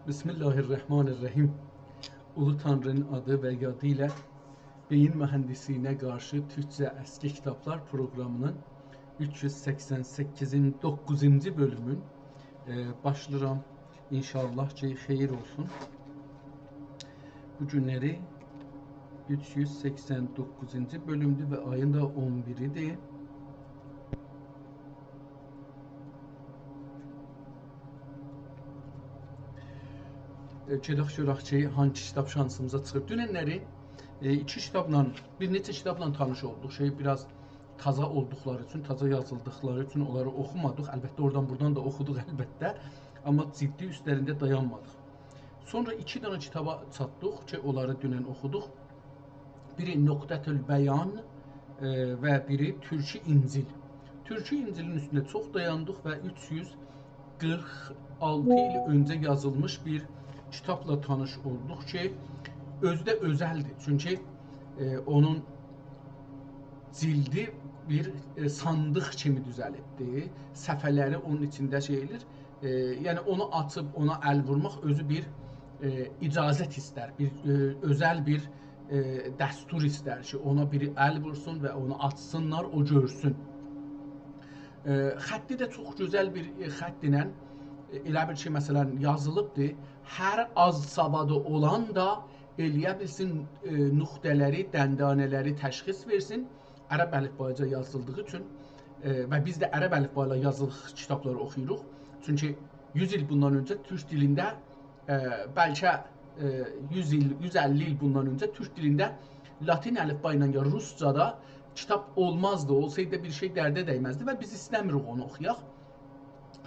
Bismillahirrahmanirrahim. Ulu Tanrı'nın adı ve yadıyla beyin mühendisliğine karşı Türkçe eski kitaplar programının 388'in 9. bölümün başlıram. İnşallah ki xeyir olsun. Bu günleri 389. bölümdür ve ayın da 11'idir. Gedək görək ki, hangi kitab şansımıza çıxıb. Dünənləri iki kitabla, bir neçə kitabla tanış olduq. Biraz taza olduqları üçün, taza yazıldıqları üçün onları oxumadıq. Əlbəttə oradan buradan da oxuduq əlbəttə. Amma ciddi üstlərində dayanmadıq. Sonra iki dənə kitaba çatdıq ki, onları dünən oxuduq. Biri Nöqtətül Bəyan və biri Türkü İncil. Türkü İncilin üstündə çox dayandıq və 346 il öncə yazılmış bir kitabla tanış olduq ki, özü də özəldir. Çünki onun cildi bir sandıq kimi düzəlibdir. Səfələri onun içində şeylir. Yəni onu açıb ona əl vurmaq özü bir icazət istər. Bir özəl bir dəstur istər ki, ona biri əl vursun və onu açsınlar, o görsün. Xətti də çox gözəl bir xətt ilə elə bir şey məsələn yazılıbdır. Hər az savadı olan da eləyə bilsin nöqtələri, dəndanələri təşxis versin. Ərəb əlifbayca yazıldığı üçün və biz də ərəb əlifbayla yazılıq kitabları oxuyuruq. Çünki 100 il bundan öncə türk dilində, bəlkə 100 il, 150 il bundan öncə türk dilində latin əlifba ilə ya ruscada kitab olmazdı. Olsaydı bir şey dərdə dəyməzdi və biz istəmirik onu oxuyaq.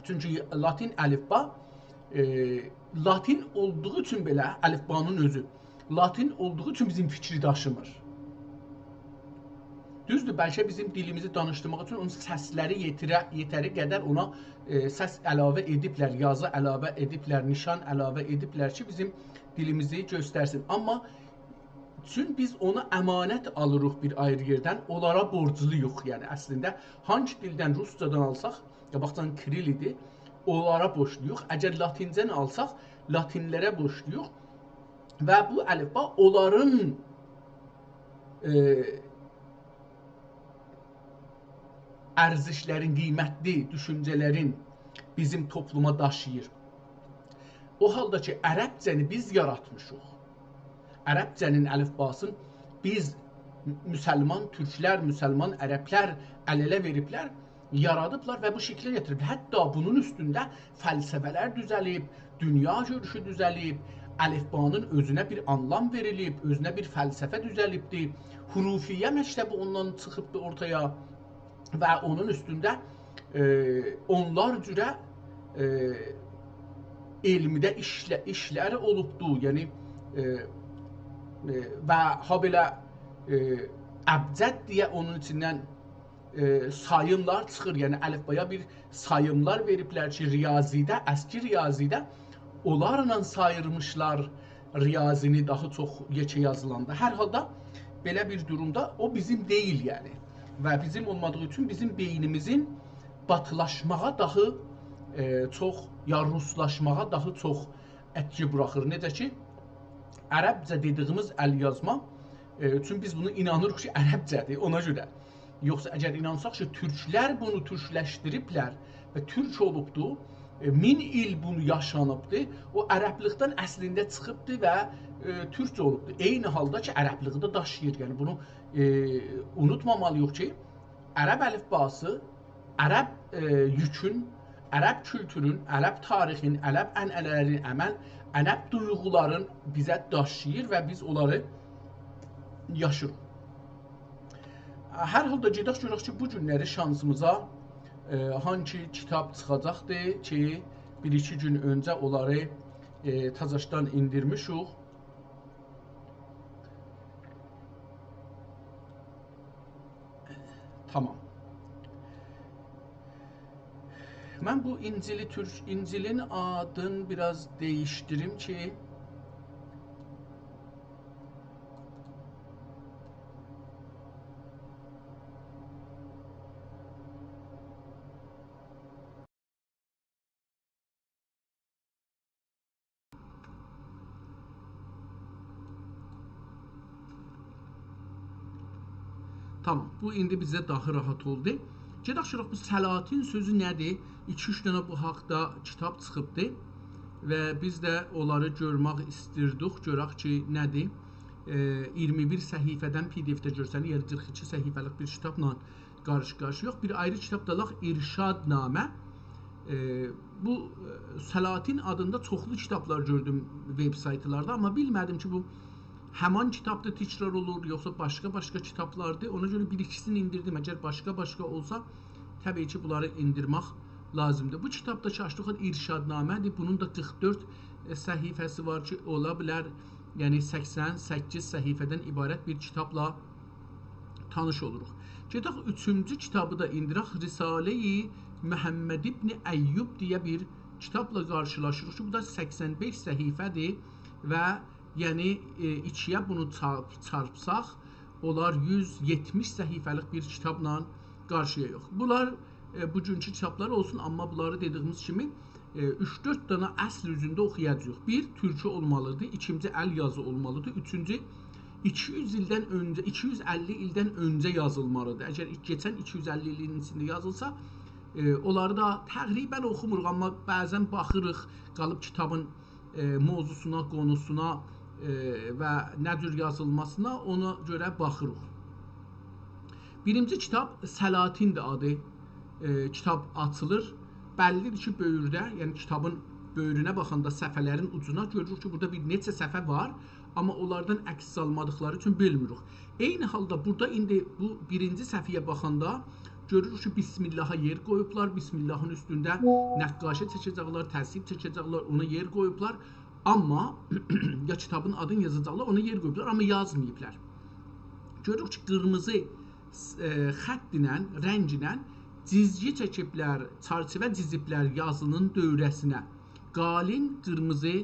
Çünki latin əlifba latin olduğu üçün belə əlifbanın özü latin olduğu üçün bizim fikri daşımır. Düzdür, bəlkə bizim dilimizi danışdırmaq üçün onun səsləri yetəri qədər ona səs əlavə ediblər, yazı əlavə ediblər, nişan əlavə ediblər ki, bizim dilimizi göstərsin. Amma çünki biz ona əmanət alırıq bir ayrı yerdən, onlara borcluyuq. Yəni əslində hangi dildən ruscadan alsaq, qabaqdan Kiril idi, onlara borcluyuq. Əgər latincəni alsaq, latinlərə borcluyuq və bu əlifba onların ərzişlərin, qiymətli düşüncələrin bizim topluma daşıyır. O halda ki, ərəbcəni biz yaratmışıq. Ərəbcənin əlifbasını biz müsəlman türklər, müsəlman ərəblər əl-ələ veriblər, yaradıblar və bu şəklə gətiriblər. Hətta bunun üstündə fəlsəfələr düzəlib, dünya görüşü düzəlib, əlifbanın özünə bir anlam verilib, özünə bir fəlsəfə düzəlibdir. Hurufiyyə məktəbi ondan çıxıbdı ortaya və onun üstündə onlar cürə elmidə işləri olubdu. Yəni və habelə əbcəd deyə onun içindən sayımlar çıxır. Yəni əlifbaya bir sayımlar veriblər ki, riyazidə, əski riyazidə onlarla sayırmışlar riyazini daha çox yekə yazılanda. Hər halda belə bir durumda o bizim deyil yəni. Və bizim olmadığı üçün bizim beynimizin batılaşmağa daha çox, ya ruslaşmağa daha çox ətki buraxır. Necə ki, ərəbcə dediyimiz əl yazma, çünki biz bunu inanırıq ki, ərəbcədir ona görə. Yoxsa əgər inansaq ki, türklər bunu türkləşdiriblər və türk olubdu, 1000 il bunu yaşanıbdır, o ərəblikdən əslində çıxıbdır və türkcə olubdur. Eyni halda ki, ərəbliği də daşıyır. Yəni bunu unutmamalıyıq ki, ərəb əlifbası, ərəb yükün, ərəb kültürün, ərəb tarixin, ərəb ənənələrin, ərəb duyğuların bizə daşıyır və biz onları yaşırıq. Hər halda gedək görək ki, bu günləri şansımıza hangi kitab çıxacaqdır ki, bir-iki gün öncə onları tazaşdan indirmişik. Tamam. Mən bu İncilin adını biraz değiştirim ki Tamam. Bu indi bizə daha rahat oldu. Gedək şuraq bu Səlatin sözü nədir? 2-3 dənə bu haqqda kitab çıxıbdı və biz də onları görmək istirdik. Görək ki, nədir? 21 səhifədən PDF-də görsənir, yəni 42 səhifəlik bir kitabla qarşı-qarşı yox. Bir ayrı kitab da İrşadnamə. Bu Səlatin adında çoxlu kitablar gördüm web saytlarda, amma bilmədim ki, bu həman kitabda təkrar olur, yoxsa başqa kitablardır. Ona görə bir-ikisini indirdim. Əgər başqa olsa, təbii ki, bunları indirmək lazımdır. Bu kitabdakı açdıq İrşadnamədir. Bunun da 44 səhifəsi var ki, ola bilər, yəni 88 səhifədən ibarət bir kitabla tanış oluruq. Gedək 3-cü kitabı da indirək. Risalə-i Məhəmməd ibn Əyyub deyə bir kitabla qarşılaşırıq ki, bu da 85 səhifədir və yəni 2-yə bunu çarpsaq, onlar 170 səhifəlik bir kitabla qarşıya yox. Bunlar bugünkü kitablar olsun, amma bunları dediyimiz kimi 3-4 dənə əsl üzündə oxuyacağıq. Bir, türkü olmalıdır, ikinci əl yazı olmalıdır, üçüncü 250 ildən öncə yazılmalıdır. Əgər keçən 250 ilin içində yazılsa, onları da təqribən oxumuruq, amma bəzən baxırıq, qalıb kitabın mövzusuna, qonusuna və nə cür yazılmasına, ona görə baxırıq. Birinci kitab Səlatindir adı. Kitab açılır. Bəllidir ki, böyürdə, yəni kitabın böyrünə baxanda səhifələrin ucuna görürük ki, burada bir neçə səhifə var, amma onlardan əks salmadıqları üçün bilmirik. Eyni halda burada indi bu birinci səhifəyə baxanda görürük ki, Bismillaha yer qoyublar, Bismillahın üstündə nəqqaşə çəkəcəklər, tərsib çəkəcəklər, ona yer qoyublar. Amma ya kitabın adını yazacaqlar, ona yer qoyublar, amma yazmayıblar. Görürük ki, qırmızı xəttinə, rənglə cizgi çəkiblər, çərçivə ciziblər yazının dövrəsinə, qalin qırmızı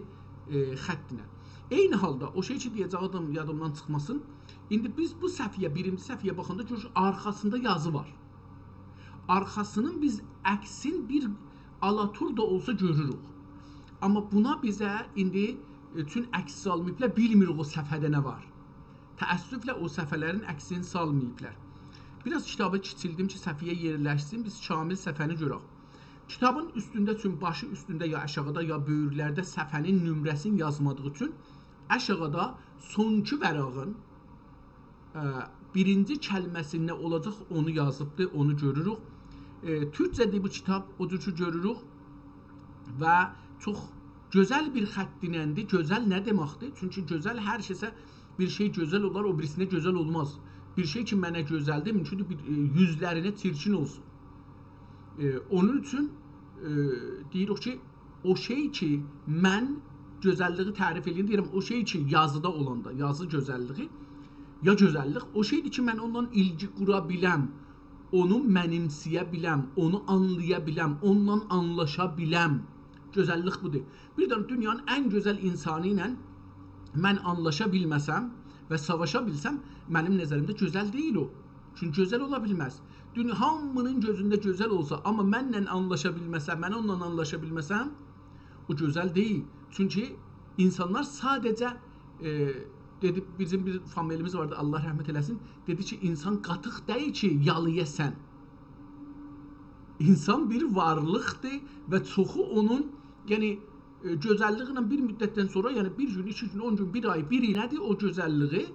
xəttinə. Eyni halda o şey ki, deyəcək yadımdan çıxmasın. İndi biz bu səhifəyə, birinci səhifəyə baxanda görürük, arxasında yazı var. Arxasının biz əksin bir alatur da olsa görürük. Amma buna bizə indi üçün əks salmayıblar, bilmirik o səhifədə nə var. Təəssüflə o səhifələrin əksini salmayıblar. Biraz kitabı kiçildim ki, səhifəyə yerləşsin, biz kamil səhifəni görək. Kitabın üstündə üçün, başı üstündə ya aşağıda ya böyürlərdə səhifənin nömrəsini yazmadığı üçün aşağıda sonki vərağın birinci kəlməsi nə olacaq onu yazıbdır, onu görürük. Türkcədir bu kitab, odur ki görürük və çox gözəl bir xəttinəndir. Gözəl nə deməkdir? Çünki gözəl hər şeysə bir şey gözəl olar, o birisinə gözəl olmaz. Bir şey ki mənə gözəldir, mümkündür yüzlərinə çirkin olsun. Onun üçün deyirik ki, o şey ki mən gözəlliyi tərif edin, deyirəm, o şey ki yazıda olanda, yazı gözəlliyi, ya gözəllik, o şeydir ki mən ondan ilgi qura biləm, onu mənimsiyə biləm, onu anlaya biləm, ondan anlaşa biləm. Gözəllik budur. Bir də dünyanın ən gözəl insanı ilə mən anlaşa bilməsəm və savaşa bilsəm, mənim nəzərimdə gözəl deyil o. Çünki gözəl ola bilməz. Hamının gözündə gözəl olsa, amma mənlə anlaşa bilməsəm, mən onunla anlaşa bilməsəm, o gözəl deyil. Çünki insanlar sadəcə, dedi, bizim bir familimiz vardı, Allah rəhmət eləsin, dedi ki, insan qatıq deyil ki, yalıyasən. İnsan bir varlıqdır və çoxu onun, yəni, gözəlliyi ilə bir müddətdən sonra, yəni bir gün, 2 gün, 10 gün, 1 ay, 1 il nədir o gözəlliyi?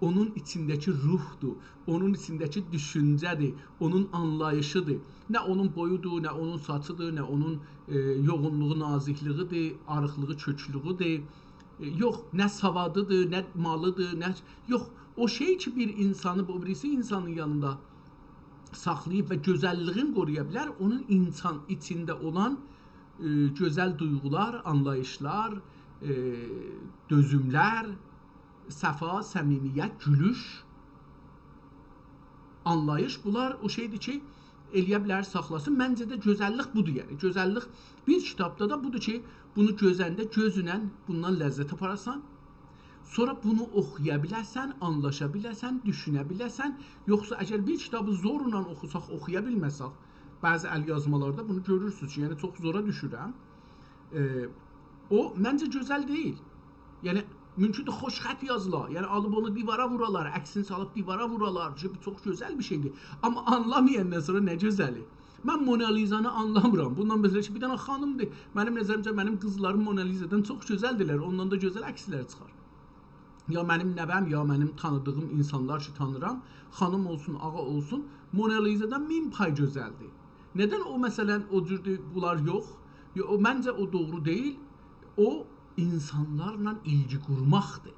Onun içindəki ruhdur, onun içindəki düşüncədir, onun anlayışıdır. Nə onun boyudur, nə onun saçıdır, nə onun yoğunluğu, nazikliğidir, arıqlığı, köklüğüdür. Yox, nə savadıdır, nə malıdır, nə... Yox, o şey ki bir insanı, o birisi insanın yanında saxlayıb və gözəlliğini qoruya bilər, onun insan içində olan gözəl duyğular, anlayışlar, dözümlər, səfa, səmimiyyət, gülüş, anlayış, bunlar o şeydir ki, eləyə bilər, saxlasın. Məncə də gözəllik budur, yəni. Gözəllik bir kitabda da budur ki, bunu gözəndə, gözünlə bundan ləzzət aparasan, sonra bunu oxuya biləsən, anlaşa biləsən, düşünə biləsən, yoxsa əgər bir kitabı zorla oxusaq, oxuya bilməsək, bəzi əl yazmalarda bunu görürsünüz ki, yəni çox zora düşürəm. O, məncə gözəl deyil. Yəni, Mümkündür xoşxət yazılar. Yəni alıb onu divara vuralar, əksini salıb divara vuralar. Bu çox gözəl bir şeydir. Amma anlamayandan sonra nə gözəli. Mən Mona Lisa'nı anlamıram. Bundan mesela ki bir dənə xanımdır. Mənim nəzərimcə mənim qızlarım Mona Lisa'dan çox gözəldirlər. Ondan da gözəl əkslər çıxar. Ya mənim nəvəm, ya mənim tanıdığım insanlar ki tanıram, xanım olsun, ağa olsun, Mona Lisa'dan 1000 pay gözəldir. Nədən o məsələn o cürdür, bunlar yox? Ya, o məncə o doğru deyil. O insanlarla ilgi qurmaqdır.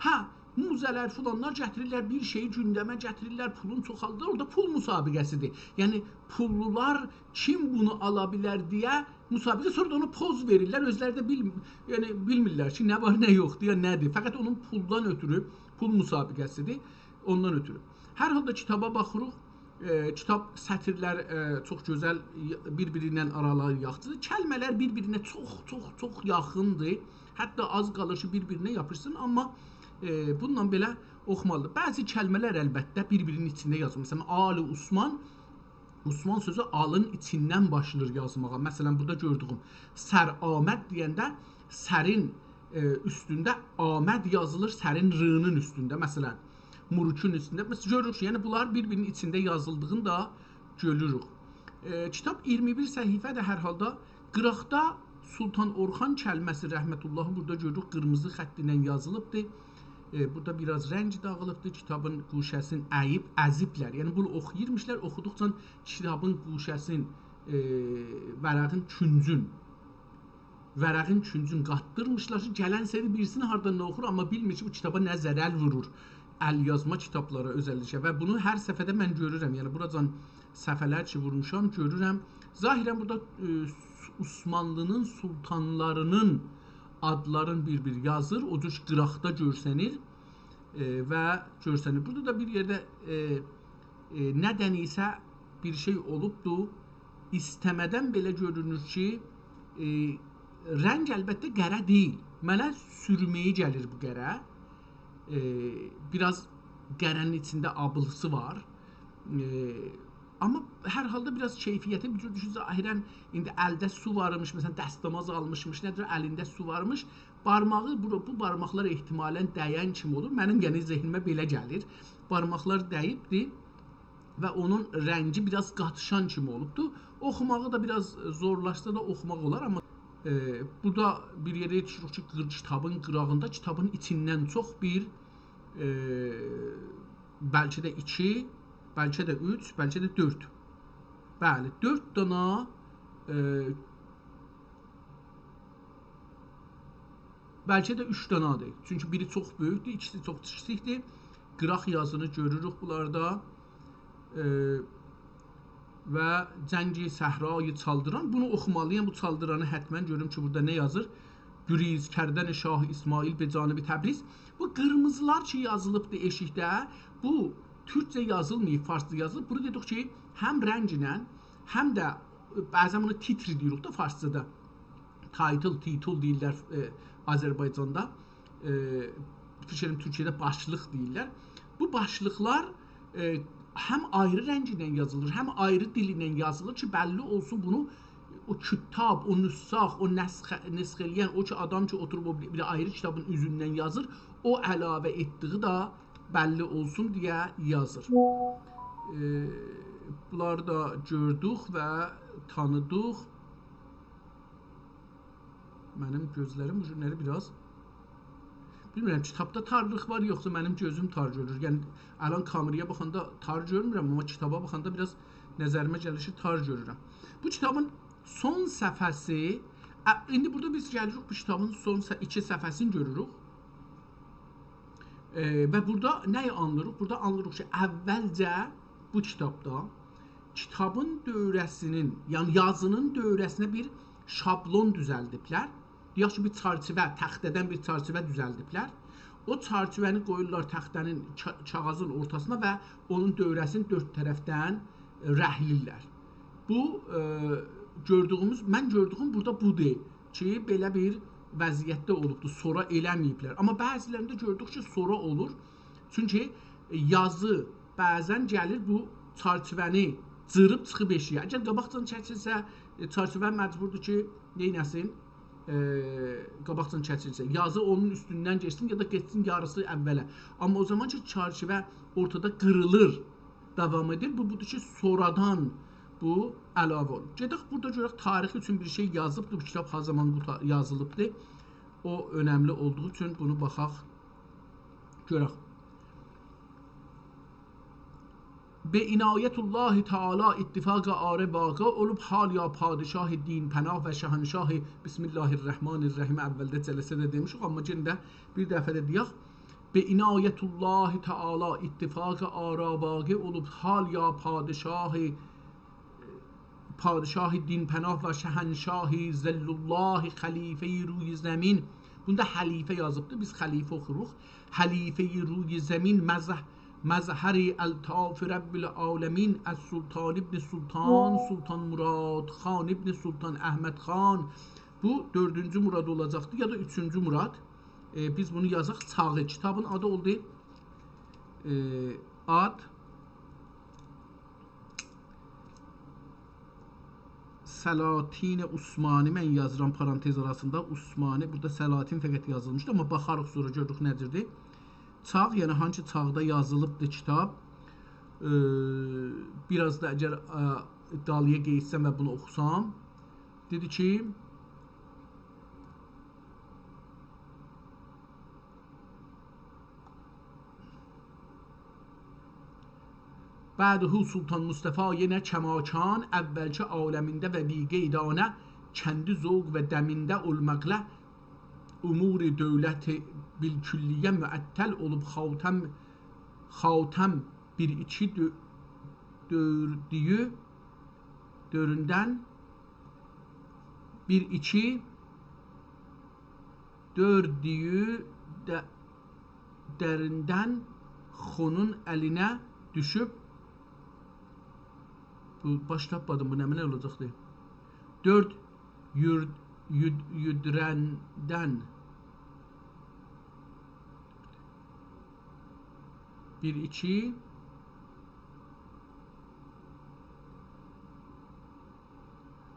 Hə, muzələr filanlar gətirirlər, bir şeyi gündəmə gətirirlər, pulun çoxaldır. Orada pul müsabiqəsidir. Yəni pullular kim bunu ala bilər deyə müsabiqə, sonra da ona poz verirlər. Özləri də yəni bilmirlər ki, nə var, nə yoxdur, ya nədir. Fəqət onun puldan ötürü, pul müsabiqəsidir. Ondan ötürü. Hər halda kitaba baxırıq. Kitab sətirlər çox gözəl bir-biri ilə araları yaxındır. Kəlmələr bir-birinə çox yaxındır. Hətta az qalır ki, bir-birinə yapışsın, amma bununla belə oxumalıdır. Bəzi kəlmələr əlbəttə bir-birinin içində yazılır. Məsələn, Ali Osman sözü alın içindən başlayır yazmağa. Məsələn, burada gördüyüm Səraməd deyəndə sərin üstündə Aməd yazılır, sərin r'nın üstündə. Məsələn, Murukun üstündə. Məsələn, görürük ki, yəni bunlar bir-birinin içində yazıldığını da görürük. Kitab 21 səhifədir hər halda. Qıraqda Sultan Orxan kəlməsi rəhmətullahı burada görürük, qırmızı xətt ilə yazılıbdır. Burada biraz rəng dağılıbdır. Kitabın quşəsini əyib, əziblər. Yəni bunu oxuyurmuşlar, oxuduqca kitabın quşəsini, vərəqin küncün qatdırmışlar ki, gələn seri birisini hardan oxur, amma bilmir ki, bu kitaba nə zərər vurur. Əl yazma kitablara özəlliklə və bunu hər səfədə mən görürəm. Yəni buradan səfələr ki vurmuşam, görürəm. Zahirən burada Osmanlının sultanlarının adların bir-bir yazır, o cür qıraqda görsənir və görsənir. Burada da bir yerdə nədən isə bir şey olubdur. İstəmədən belə görünür ki, rəng əlbəttə qərə deyil. Mənə sürməyi gəlir bu qərə. Biraz qərənin içində abılısı var. Amma hər halda biraz keyfiyyəti bir cür düşün, zahirən indi əldə su varmış, məsələn dəstəmaz almışmış, nədir, əlində su varmış, barmağı, bu barmaqlar ehtimalən dəyən kimi olur. Mənim yəni zehnimə belə gəlir. Barmaqlar dəyibdir və onun rəngi biraz qatışan kimi olubdur. Oxumağı da biraz zorlaşsa da oxumaq olar, amma burada bir yerə yetişirik ki, kitabın qırağında kitabın içindən çox bir bəlkə də 2, bəlkə də 3, bəlkə də 4. Bəli, 4 dana bəlkə də 3 danadır. Çünki biri çox böyükdür, ikisi çox kiçikdir. Qıraq yazını görürük bunlarda. Və Cəngi Səhrayı çaldıran, bunu oxumalıyam, bu çaldıranı hətmən görüm ki, burada nə yazır? Güriz, Kərdəni Şah İsmail Becanibi Təbriz. Bu qırmızılar ki yazılıbdır eşikdə, bu Türkcə yazılmayıb, farsca yazılıb. Bunu dedik ki, həm rənglə, həm də bəzən bunu titri deyirik də farscada. Title deyirlər Azərbaycanda. Fikrim Türkiyədə başlıq deyirlər. Bu başlıqlar həm ayrı rəng ilə yazılır, həm ayrı dil ilə yazılır ki, bəlli olsun bunu o küttab, o nüssaq, o nəsx eləyən, o ki adam ki oturub o bir ayrı kitabın üzündən yazır, o əlavə etdiyi da bəlli olsun deyə yazır. Bunları da gördük və tanıdıq. Mənim gözlərim bu günləri biraz bilmirəm, kitabda tarlıq var, yoxsa mənim gözüm tar görür. Yəni, əlan kameraya baxanda tar görmürəm, amma kitaba baxanda biraz nəzərimə gəlişi tar görürəm. Bu kitabın son səfəsi, indi burada biz gəlirik, bu kitabın son 2 səfəsini görürük. Və burada nəyi anlayırıq? Burada anlayırıq ki, əvvəlcə bu kitabda kitabın dövrəsinin, yəni yazının dövrəsinə bir şablon düzəldiblər. Deyək ki, bir çarçıvə, təxtədən bir çarçıvə düzəldiblər. O çarçıvəni qoyurlar təxtənin, kağızın ortasına və onun dövrəsini 4 tərəfdən rəhlirlər. Bu, mən gördüyüm burada budur ki, belə bir vəziyyətdə olubdur, sonra eləməyiblər. Amma bəzilərində gördük ki, sonra olur. Çünki yazı bəzən gəlir bu çarçıvəni cırıb çıxıb eşiyə. Əgər qabaqcan çəkilsə, çarçıvə məcburdur ki, neynəsin? qabaqcın kəsilsə, yazı onun üstündən geçsin ya da geçsin yarısı əvvələ. Amma o zaman ki çərçivə ortada qırılır, davam edir. Bu budur ki sonradan bu əlavə olunur. Gedək burada görək tarix üçün bir şey yazılıbdır. Bu kitab ha zaman yazılıbdır. O önemli olduğu için bunu baxaq, görək. Be inayetullahi Teala ittifaqı arı vaqa olub hal ya padişah din pənah və şəhənşah Bismillahirrahmanirrahim əvvəldə cələsədə demişik, amma yenə də bir dəfə də deyək. Be inayetullahi Teala ittifaqı arı vaqa olub hal ya padişah din pənah və şəhənşah zəllullahi xəlifə-i ruy zəmin. Bunda xəlifə yazıbdır, biz xəlifə oxuruq. Xəlifə-i ruy zəmin مظهر الطاف رب العالمین از سلطان ابن سلطان Murad Xan ibn Sultan Əhməd Xan. Bu 4-cü Murad olacaqdı ya da 3-cü Murad. Biz bunu yazaq Çağı. Kitabın adı oldu. Ad Salatin Osmani, mən yazıram parantez arasında Osmani. Burada Salatin fəqət yazılmışdı, amma baxarıq sonra görürük nədirdir. Çağ, yəni hangi çağda yazılıbdır kitab. Biraz da əgər iddialıya qeysəm və bunu oxusam, dedi ki, Bəduhu Sultan Mustafa yenə kəmakan əvvəlki aləmində və biqeydanə kəndi zövq və dəmində olmaqla umuri dövləti bilkülliyə müəttəl olub xatəm bir iki dördündən bir iki dördüyü dərindən xonun əlinə düşüb, bu baş tapmadım, bu nə olacaqdı? Dörd yüdrəndən bir iki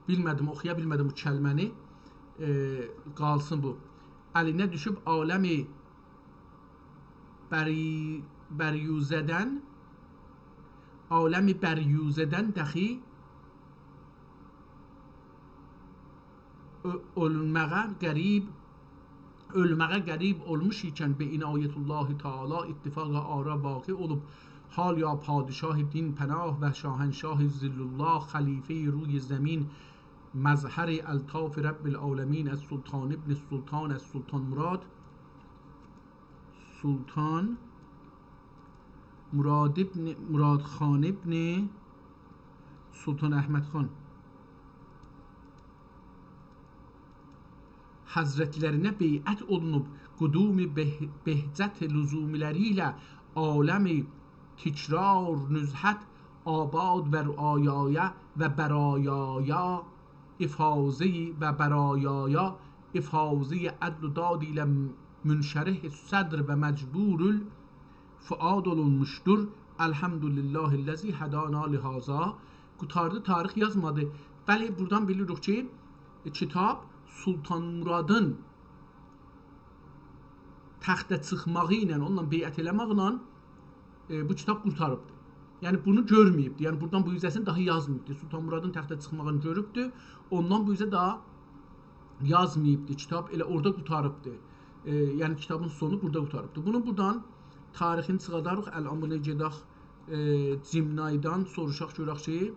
bilmədim, oxuya bilmədim bu kəlməni, qalsın bu. Əlinə düşüb aləmi bəryüzədən dəxi ölməyə qərib olmuş ikən be inayetullahi Teala ittifaqa ara vaqi olub hal ya padişah din pənah və şahənşah zillullah xəlife-i ruy zəmin مظهر الطاف رب العالمین از سلطان ابن سلطان از سلطان مراد خان ابن سلطان Əhməd Xan Həzrətlərinə beyət olunub qudumi behcət lüzumiləri ilə aləmi tikrar nüzhət abad və rüayaya və bərayaya ifazı və bərayaya ifazı ədl dad ilə münşərih sədr və məcburül fuad olunmuşdur. Elhamdülillahillezî hadana lihaza. Qutardı, tarix yazmadı. Bəli, buradan bilirik ki, kitab Sultan Muradın təxtə çıxmağı ilə, onunla beyət eləməklə bu kitab qurtarıbdır. Yəni bunu görməyibdir. Yəni buradan bu yüzəsini daha yazmayıbdır. Sultan Muradın təxtə çıxmağını görübdür. Ondan bu yüzə daha yazmayıbdır. Kitab elə orada qurtarıbdır. Yəni kitabın sonu burada qurtarıbdır. Bunu buradan tarixini çıxadarıq. Əl-amrına gedək Cimnaydan soruşaq görək ki,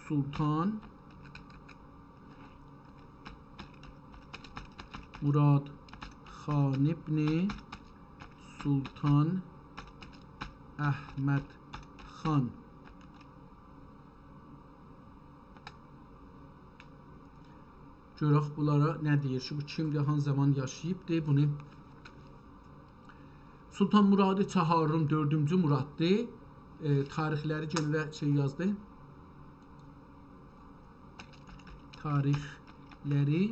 Sultan Murad Xan ibn Sultan Əhməd Xan görək bunlara nə deyir ki, bu kimdir, hansı zaman yaşayıbdır bunu. Sultan Muradı Çaharun 4-cü Muraddır. Tarixləri yenə də şey yazdı. Tarixləri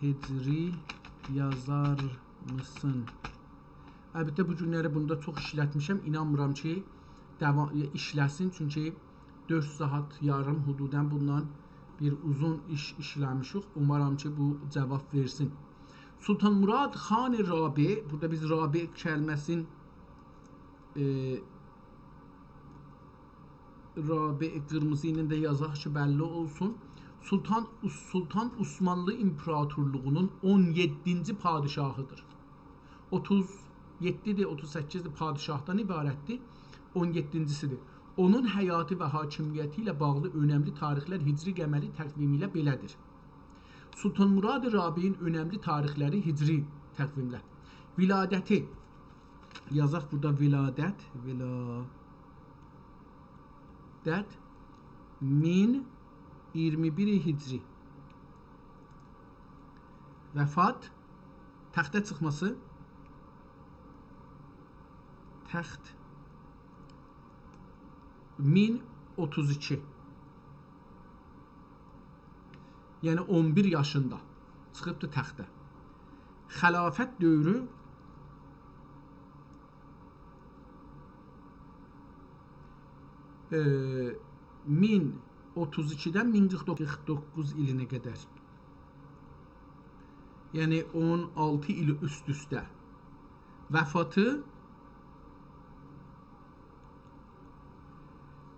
hicri yazar mısın? Əlbəttə bu günləri bunda çox işlətmişəm. İnanmıram ki, işləsin, çünki 4 saat yarım hududən bundan bir uzun iş işləmişik. Umaram ki, bu cavab versin. Sultan Murad Xan Rabi, burada biz Rabi kəlməsin Rabi qırmızı ilə də yazaq ki, bəlli olsun. Sultan Osmanlı İmparatorluğunun 17-ci padişahıdır. 37-dir, 38-dir padişahdan ibarətdir. 17-cisidir. Onun həyatı və hakimiyyəti ilə bağlı önəmli tarixlər Hicri qəməri təqvimi ilə belədir. Sultan Murad Rabi'nin önəmli tarixləri Hicri təqvimlə. Viladəti yazaq burada viladət 1021 Hicri. Vəfat təxtə çıxması təxt 1032. Yəni 11 yaşında çıxıbdı təxtə. Xilafət dövrü e, 1032-dən 1049 ilinə qədər. Yəni 16 il üst-üstə. Vəfatı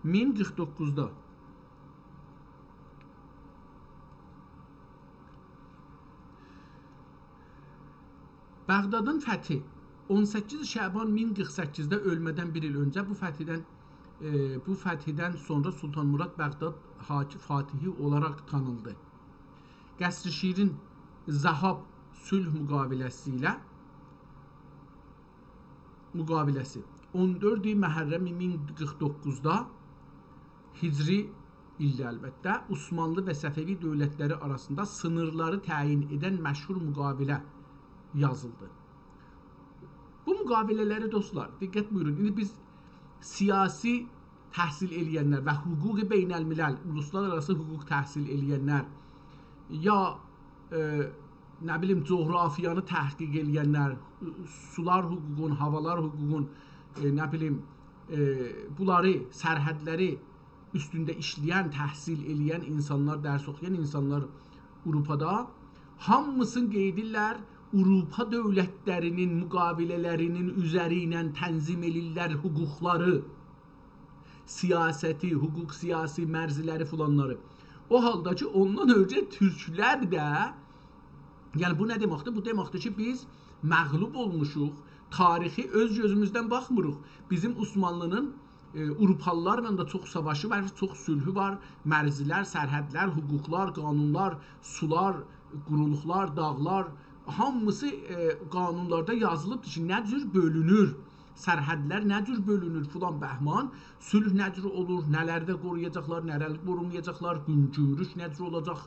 1049-da. Bəğdadın fəthi 18 Şəban 1048-də ölmədən bir il öncə bu fəthidən sonra Sultan Murad Bəğdad Fatihi olaraq tanındı. Qəsr-i Şirin Zahab sülh müqaviləsi 14 Məhərrəm 1049-da Hicri ildə əlbəttə Osmanlı və Səfəvi dövlətləri arasında sınırları təyin edən məşhur müqavilə yazıldı. Bu müqavilələri dostlar, diqqət buyurun. İndi biz siyasi təhsil eləyənlər və hüquqi beynəlmiləl, uluslararası hüquq təhsil eləyənlər ya nə bilim coğrafiyanı təhqiq eləyənlər, sular hüququn, havalar hüququn, nə bilim bunları, sərhədləri üstündə işləyən, təhsil eləyən insanlar, dərs oxuyan insanlar Avropada hamısını qeydirlər. Avropa dövlətlərinin müqavilələrinin üzəri ilə tənzim elirlər hüquqları, siyasəti, hüquq siyasi mərziləri filanları. O halda ki, ondan öncə türklər də, yəni bu nə deməkdir? Bu deməkdir ki, biz məğlub olmuşuq, tarixi öz gözümüzdən baxmırıq. Bizim Osmanlının Avropalılarla da çox savaşı var, çox sülhü var, mərzilər, sərhədlər, hüquqlar, qanunlar, sular, quruluqlar, dağlar, hamısı qanunlarda yazılıbdır ki, nə cür bölünür, sərhədlər nə cür bölünür filan bəhman, sülh nə cür olur, nələrdə qoruyacaqlar, nələri qorumayacaqlar, gün-gümrük nə cür olacaq,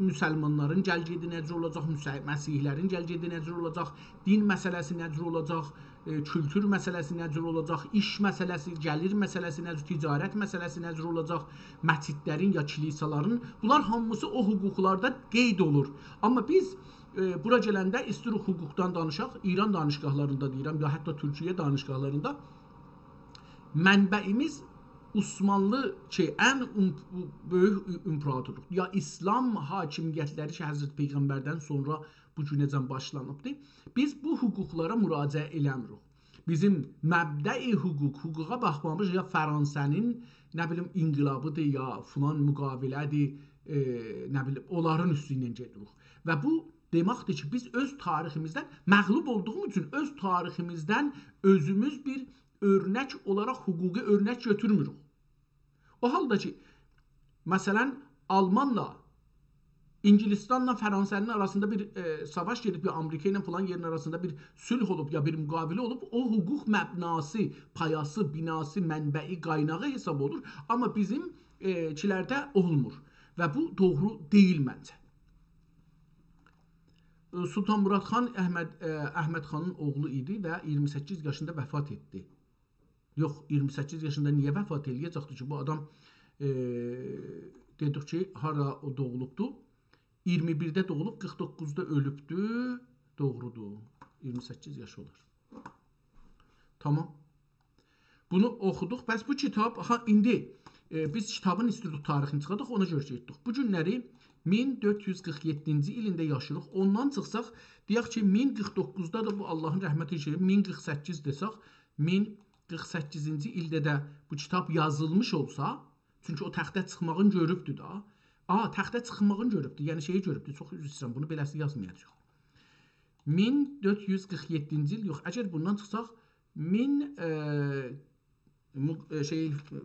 müsəlmanların gəlgedi nə cür olacaq, məsihlərin gəlgedi nə cür olacaq, din məsələsi nə cür olacaq, kültür məsələsi nə cür olacaq, iş məsələsi, gəlir məsələsi nə cür, ticarət məsələsi nə cür olacaq, məscidlərin ya kilisaların, bunlar hamısı o hüquqlarda qeyd olur. Amma biz bura gələndə istir hüquqdan danışaq, İran danışqahlarında deyirəm, ya hətta Türkiyə danışqahlarında mənbəyimiz Osmanlı ki, ən böyük imperatorluq, ya İslam hakimiyyətləri ki, Həzrət Peyğəmbərdən sonra bu günəcən başlanıbdır. Biz bu hüquqlara müraciə eləmirik. Bizim məbdəi hüquqa baxmamız ya Fransənin, nə bilim, inqilabıdır, ya filan müqavilədir, nə bilim, onların üstündən gedirik. Və bu deməkdir ki, biz öz tariximizdən məğlub olduğumuz üçün öz tariximizdən özümüz bir örnək olaraq hüquqi örnək götürmürük. O halda ki, məsələn, Almanla, İngilistanla Fransənin arasında bir savaş gedib, ya Amerika ilə falan yerin arasında bir sülh olub, ya bir müqavilə olub, o hüquq məbnası, payası, binası, mənbəyi, qaynağı hesab olur. Amma bizimkilərdə olmur. Və bu doğru deyil məncə. Sultan Murad xan Əhməd xanın oğlu idi və 28 yaşında vəfat etdi. Yox, 28 yaşında niyə vəfat eləyəcəkdir ki? Bu adam dedik ki, hara o doğulubdu? 21-də doğulub, 49-da ölübdü. Doğrudur. 28 yaşı olur. Tamam. Bunu oxuduq. Bəs bu kitab, indi biz kitabın institut tarixini çıxardıq, ona görə getdik. Bu günləri 1447-ci ilində yaşayırıq. Ondan çıxsaq, deyək ki, 1049-da da bu Allahın rəhməti ilə 1048 desək, 1048-ci ildə də bu kitab yazılmış olsa, çünki o təxtə çıxmağın görübdür da. Təxtə çıxmağın görübdür, yəni şeyi görübdür. Çox üzr istəyirəm, bunu beləsi yazmayacaq. 1447-ci il yox, əgər bundan çıxsaq,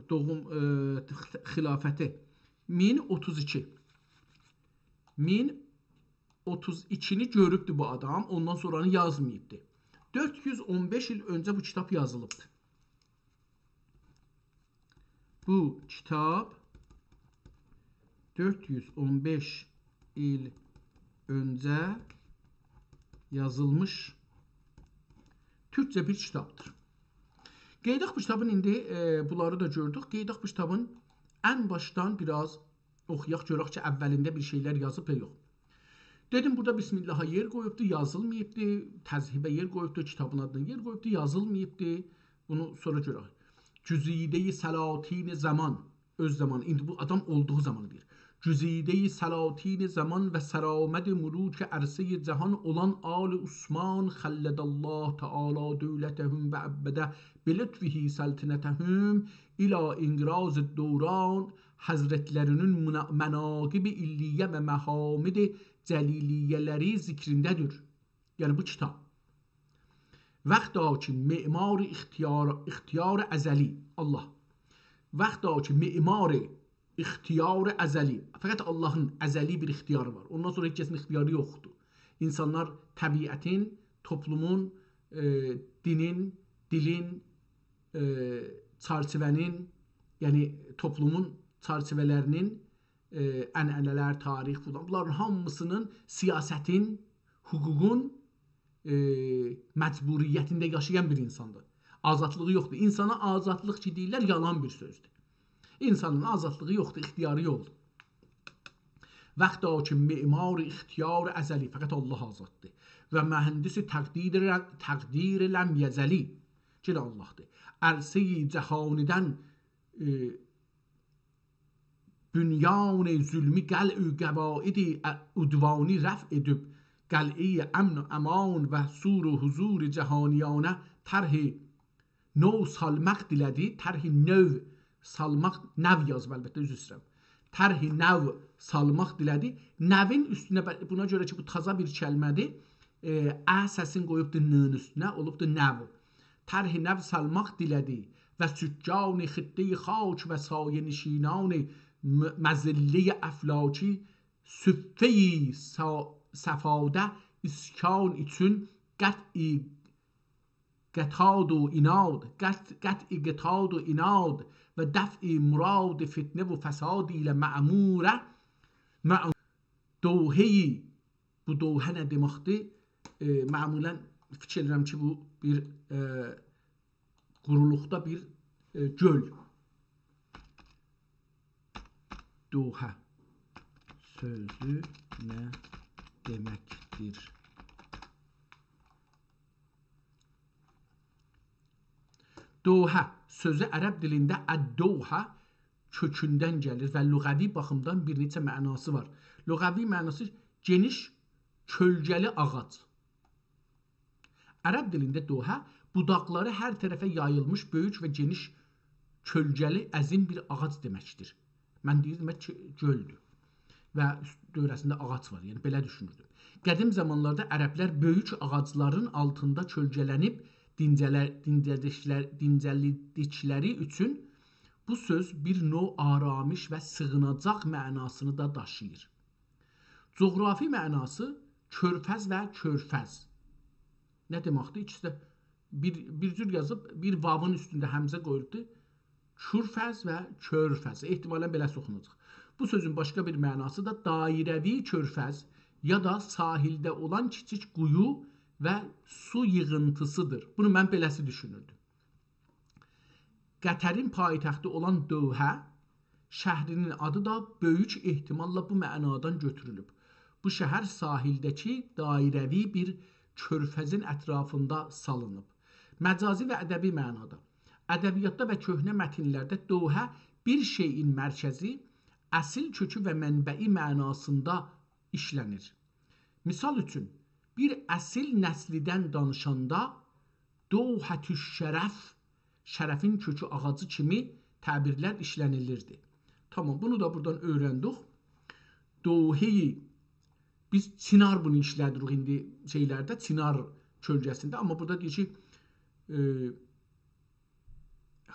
doğum xilafəti 1032. 1032-ni görübdür bu adam, ondan sonranı yazmayıbdır. 415 il öncə bu kitab yazılıbdır. Bu kitab 415 il öncə yazılmış Türkçə bir kitabdır. Qeydaq bu kitabın indi bunları da gördük. Qeydaq bu kitabın ən başdan biraz oxuyaq, görək ki, əvvəlində bir şeylər yazıb yox. Dedim, burada Bismillaha yer qoyubdur, yazılmayıbdır. Təzhibə yer qoyubdur, kitabın adına yer qoyubdur, yazılmayıbdır. Bunu sonra görək. Cüzide-i Salatin zaman, öz zamanı, indi bu adam olduğu zamanı deyir. Cüzide-i Salatin zaman və səraməd-i müluk ərsə-i cahan olan Ali Osman xəlledallah Teala dövlətəhüm və əbbədə bilətvihi səltinətəhüm ilə inqiraz-ı dövran həzrətlərinin mənaqib-i illiyə və məhamid-i cəliliyyələri zikrindədir. Yəni bu kitab. Vaxtda ki, memar ixtiyar əzəli, Allah. Vaxtda ki, memar ixtiyar əzəli. Fəqət Allahın əzəli bir ixtiyarı var. Ondan sonra heç kəsin ixtiyarı yoxdur. İnsanlar təbiətin, toplumun, dinin, dilin, çarçıvənin, yəni toplumun çarçıvələrinin, ənənələr, tarix falan, bunların hamısının siyasətin, hüququn məcburiyyətində yaşayan bir insandır. Azadlığı yoxdur. İnsana azadlıq ki deyirlər, yalan bir sözdür. İnsanın azadlığı yoxdur, ixtiyarı yoxdur. Vaxtda ki, memar ixtiyar əzəli, fəqət Allah azaddır. Və mühəndisi təqdir ləm yəzəli, gələ Allahdır. Ərsə-i cəhanidən bünyan zülmü qəl'ü qəvaidi udvani rəf edib qəl'i əmn و əman və sur و huzur cəhaniyanə tərhi növ salmaq dilədi. Tərhi növ salmaq, nəv yazıb əlbəttə, üzr istəyirəm. Tərhi növ salmaq dilədi. Nəvin üstünə, buna görə ki bu taza bir kəlmədir, ə səsin qoyubdur n-ın üstünə, olubdur nəv. Tərhi nəv salmaq dilədi və süccani xiddə-i xaç və sayə nişinani مزله افلاکی süffeyi safada iskan için qat'i qatad و inad qat'i qatad و inad və dəf'i murad fitne و fasad ilə mə'murə دوحeyi, bu دوحə nə deməkdir? Mə'mulən fikir edirəm ki, bu bir quruluqda bir göl. Dohə sözü nə deməkdir? Dohə sözü ərəb dilində əd-dohə kökündən gəlir və lüğəvi baxımdan bir neçə mənası var. Lüğəvi mənası geniş, kölgəli ağac. Ərəb dilində dohə budaqları hər tərəfə yayılmış böyük və geniş, kölgəli, əzim bir ağac deməkdir. Mən deyirdim ki, göldür və dövrəsində ağac var, yəni belə düşünürdüm. Qədim zamanlarda ərəblər böyük ağacların altında kölgələnib dincəldikləri üçün bu söz bir növ aramış və sığınacaq mənasını da daşıyır. Coğrafi mənası körfəz və körfəz. Nə deməkdir? İkisi də bir cür yazıb, bir vavın üstündə həmzə qoyuldu. Kürfəz və körfəz. Ehtimalən belə oxunacaq. Bu sözün başqa bir mənası da dairəvi körfəz ya da sahildə olan kiçik quyu və su yığıntısıdır. Bunu mən beləsi düşünürdüm. Qətərin paytaxtı olan Dohə şəhrinin adı da böyük ehtimalla bu mənadan götürülüb. Bu şəhər sahildəki dairəvi bir körfəzin ətrafında salınıb. Məcazi və ədəbi mənada. Ədəbiyyatda və köhnə mətinlərdə Dohə bir şeyin mərkəzi əsil kökü və mənbəyi mənasında işlənir. Misal üçün, bir əsil nəslidən danışanda Doğətüş şərəf, şərəfin kökü ağacı kimi təbirlər işlənilirdi. Tamam, bunu da buradan öyrəndik. Doğeyi, biz Çinar bunu işlədirik indi şeylərdə, Çinar kölgəsində. Amma burada deyir ki,